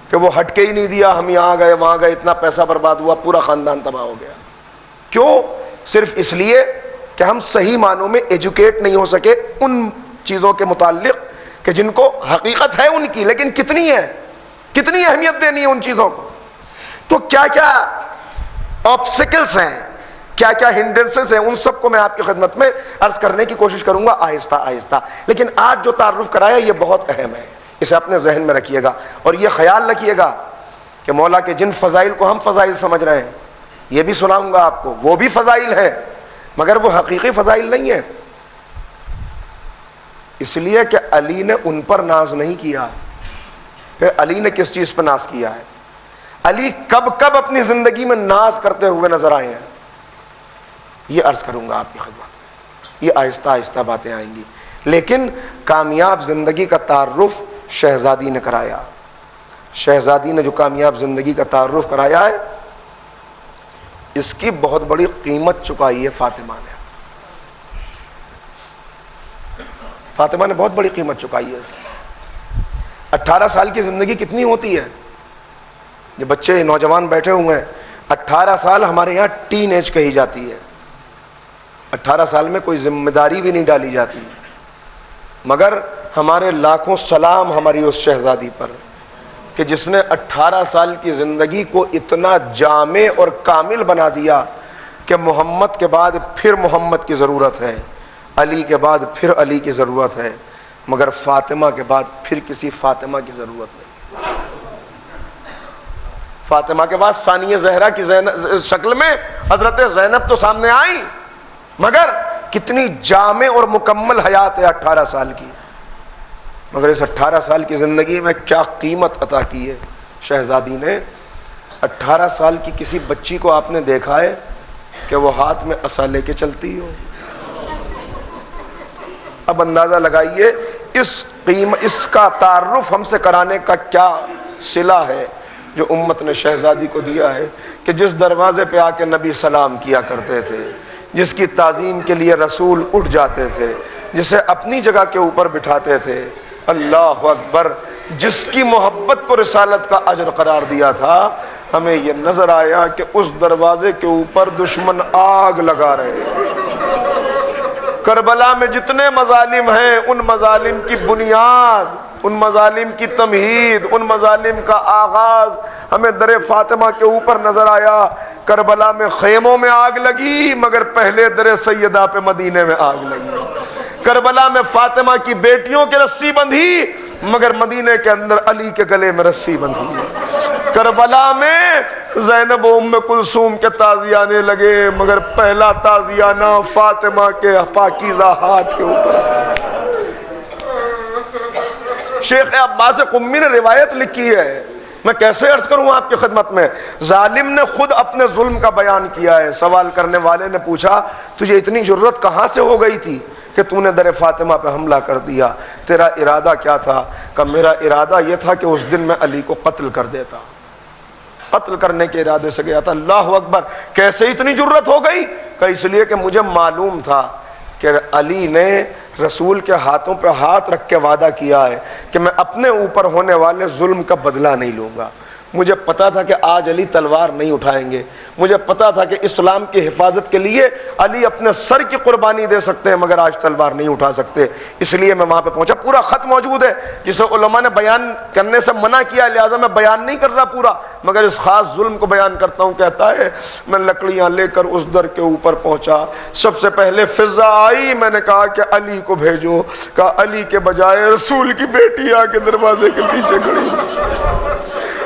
کہ وہ ہٹ کے ہی نہیں دیا، ہم یہاں گئے وہاں گئے، اتنا پیسہ برباد ہوا، پورا خاندان تباہ ہو گیا۔ کیوں؟ صرف اس لیے کہ ہم صحیح معنوں میں ایجوکیٹ نہیں ہو سکے ان چیزوں کے متعلق کہ جن کو حقیقت ہے ان کی، لیکن کتنی ہے، کتنی اہمیت دینی ہے ان چیزوں کو۔ تو کیا کیا آبسٹیکلز ہیں، کیا کیا ہنڈرنسز ہیں، ان سب کو میں آپ کی خدمت میں عرض کرنے کی کوشش کروں گا آہستہ آہستہ۔ لیکن آج جو تعارف کرایا یہ بہت اہم ہے، اسے اپنے ذہن میں رکھیے گا، اور یہ خیال رکھیے گا کہ مولا کے جن فضائل کو ہم فضائل سمجھ رہے ہیں، یہ بھی سناؤں گا آپ کو، وہ بھی فضائل ہیں مگر وہ حقیقی فضائل نہیں ہیں۔ اس لیے کہ علی نے ان پر ناز نہیں کیا، پھر علی نے کس چیز پر ناز کیا ہے؟ علی کب کب اپنی زندگی میں ناز کرتے ہوئے نظر آئے ہیں، یہ عرض کروں گا آپ کی خدمت میں۔ یہ آہستہ آہستہ باتیں آئیں گی، لیکن کامیاب زندگی کا تعارف شہزادی نے کرایا۔ شہزادی نے جو کامیاب زندگی کا تعارف کرایا ہے، اس کی بہت بڑی قیمت چکائی ہے فاطمہ نے۔ فاطمہ نے بہت بڑی قیمت چکائی ہے اس کی۔ 18 سال کی زندگی کتنی ہوتی ہے؟ یہ بچے نوجوان بیٹھے ہوئے ہیں، 18 سال ہمارے یہاں ٹین ایج کہی جاتی ہے۔ 18 سال میں کوئی ذمہ داری بھی نہیں ڈالی جاتی، مگر ہمارے لاکھوں سلام ہماری اس شہزادی پر کہ جس نے 18 سال کی زندگی کو اتنا جامع اور کامل بنا دیا کہ محمد کے بعد پھر محمد کی ضرورت ہے، علی کے بعد پھر علی کی ضرورت ہے، مگر فاطمہ کے بعد پھر کسی فاطمہ کی ضرورت نہیں۔ فاطمہ کے بعد ثانیہ زہرا کی شکل میں حضرت زینب تو سامنے آئی، مگر کتنی جامع اور مکمل حیات ہے 18 سال کی، مگر اس 18 سال کی زندگی میں کیا قیمت عطا کی ہے شہزادی نے۔ 18 سال کی کسی بچی کو آپ نے دیکھا ہے کہ وہ ہاتھ میں عصا لے کے چلتی ہو؟ اب اندازہ لگائیے اس کا تعارف ہم سے کرانے کا کیا صلہ ہے جو امت نے شہزادی کو دیا ہے، کہ جس دروازے پہ آ کے نبی سلام کیا کرتے تھے، جس کی تعظیم کے لیے رسول اٹھ جاتے تھے، جسے اپنی جگہ کے اوپر بٹھاتے تھے، اللہ اکبر، جس کی محبت کو رسالت کا اجر قرار دیا تھا، ہمیں یہ نظر آیا کہ اس دروازے کے اوپر دشمن آگ لگا رہے ہیں۔ کربلا میں جتنے مظالم ہیں، ان مظالم کی بنیاد، ان مظالم کی تمہید، ان مظالم کا آغاز ہمیں در فاطمہ کے اوپر نظر آیا۔ کربلا میں خیموں میں آگ لگی، مگر پہلے در سیدہ پہ مدینے میں آگ لگی۔ کربلا میں فاطمہ کی بیٹیوں کے رسی بندھی، مگر مدینے کے اندر علی کے گلے میں رسی بندھی۔ کربلا میں زینب و ام کلثوم کے تعزیانے لگے، مگر پہلا تعزیانہ فاطمہ کے پاکیزہ ہاتھ کے اوپر۔ شیخ عباس قمی نے روایت لکھی ہے، میں کیسے عرض کروں آپ کی خدمت میں، ظالم نے خود اپنے ظلم کا بیان کیا ہے۔ سوال کرنے والے نے پوچھا تجھے اتنی جرت کہاں سے ہو گئی تھی کہ تو نے در فاطمہ پہ حملہ کر دیا، تیرا ارادہ کیا تھا؟ کہ میرا ارادہ یہ تھا کہ اس دن میں علی کو قتل کر دیتا، قتل کرنے کے ارادے سے گیا تھا۔ اللہ اکبر، کیسے اتنی جرت ہو گئی؟ کہ اس لیے کہ مجھے معلوم تھا کہ علی نے رسول کے ہاتھوں پہ ہاتھ رکھ کے وعدہ کیا ہے کہ میں اپنے اوپر ہونے والے ظلم کا بدلہ نہیں لوں گا۔ مجھے پتا تھا کہ آج علی تلوار نہیں اٹھائیں گے، مجھے پتا تھا کہ اسلام کی حفاظت کے لیے علی اپنے سر کی قربانی دے سکتے ہیں، مگر آج تلوار نہیں اٹھا سکتے۔ اس لیے میں وہاں پہ پہنچا۔ پورا خط موجود ہے جسے علماء نے بیان کرنے سے منع کیا، لہٰذا میں بیان نہیں کر رہا پورا، مگر اس خاص ظلم کو بیان کرتا ہوں۔ کہتا ہے میں لکڑیاں لے کر اس در کے اوپر پہنچا، سب سے پہلے فضا آئی، میں نے کہا کہ علی کو بھیجو، کہا علی کے بجائے رسول کی بیٹی آ کے دروازے کے پیچھے کھڑی ہوئی،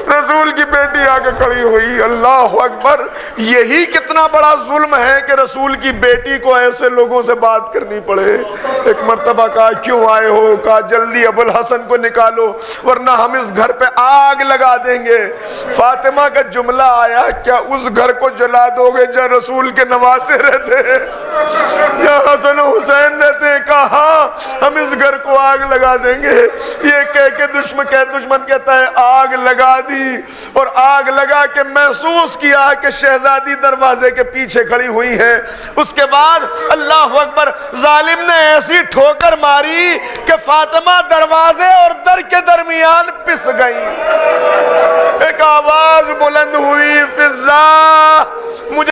رسول کی بیٹی آ کے کھڑی ہوئی۔ اللہ اکبر، یہی کتنا بڑا ظلم ہے کہ رسول کی بیٹی کو ایسے لوگوں سے بات کرنی پڑے۔ ایک مرتبہ کہا کیوں آئے ہو؟ کہا جلدی ابو الحسن کو نکالو ورنہ ہم اس گھر پہ آگ لگا دیں گے۔ فاطمہ کا جملہ آیا کیا اس گھر کو جلا دو گے جہاں رسول کے نواسے رہتے ہیں، جہاں حسن و حسین رہتے ہیں؟ کہا ہم اس گھر کو آگ لگا دیں گے۔ یہ کہہ کے دشمن کہتا ہے آگ لگا دی، اور آگ لگا کے محسوس کیا کہ شہزادی دروازے کے پیچھے کھڑی ہوئی ہے۔ اس کے بعد اللہ اکبر، ظالم نے ایسی ٹھوکر ماری کہ فاطمہ دروازے اور در کے درمیان پس گئی۔ ایک آواز بلند ہوئی، فضا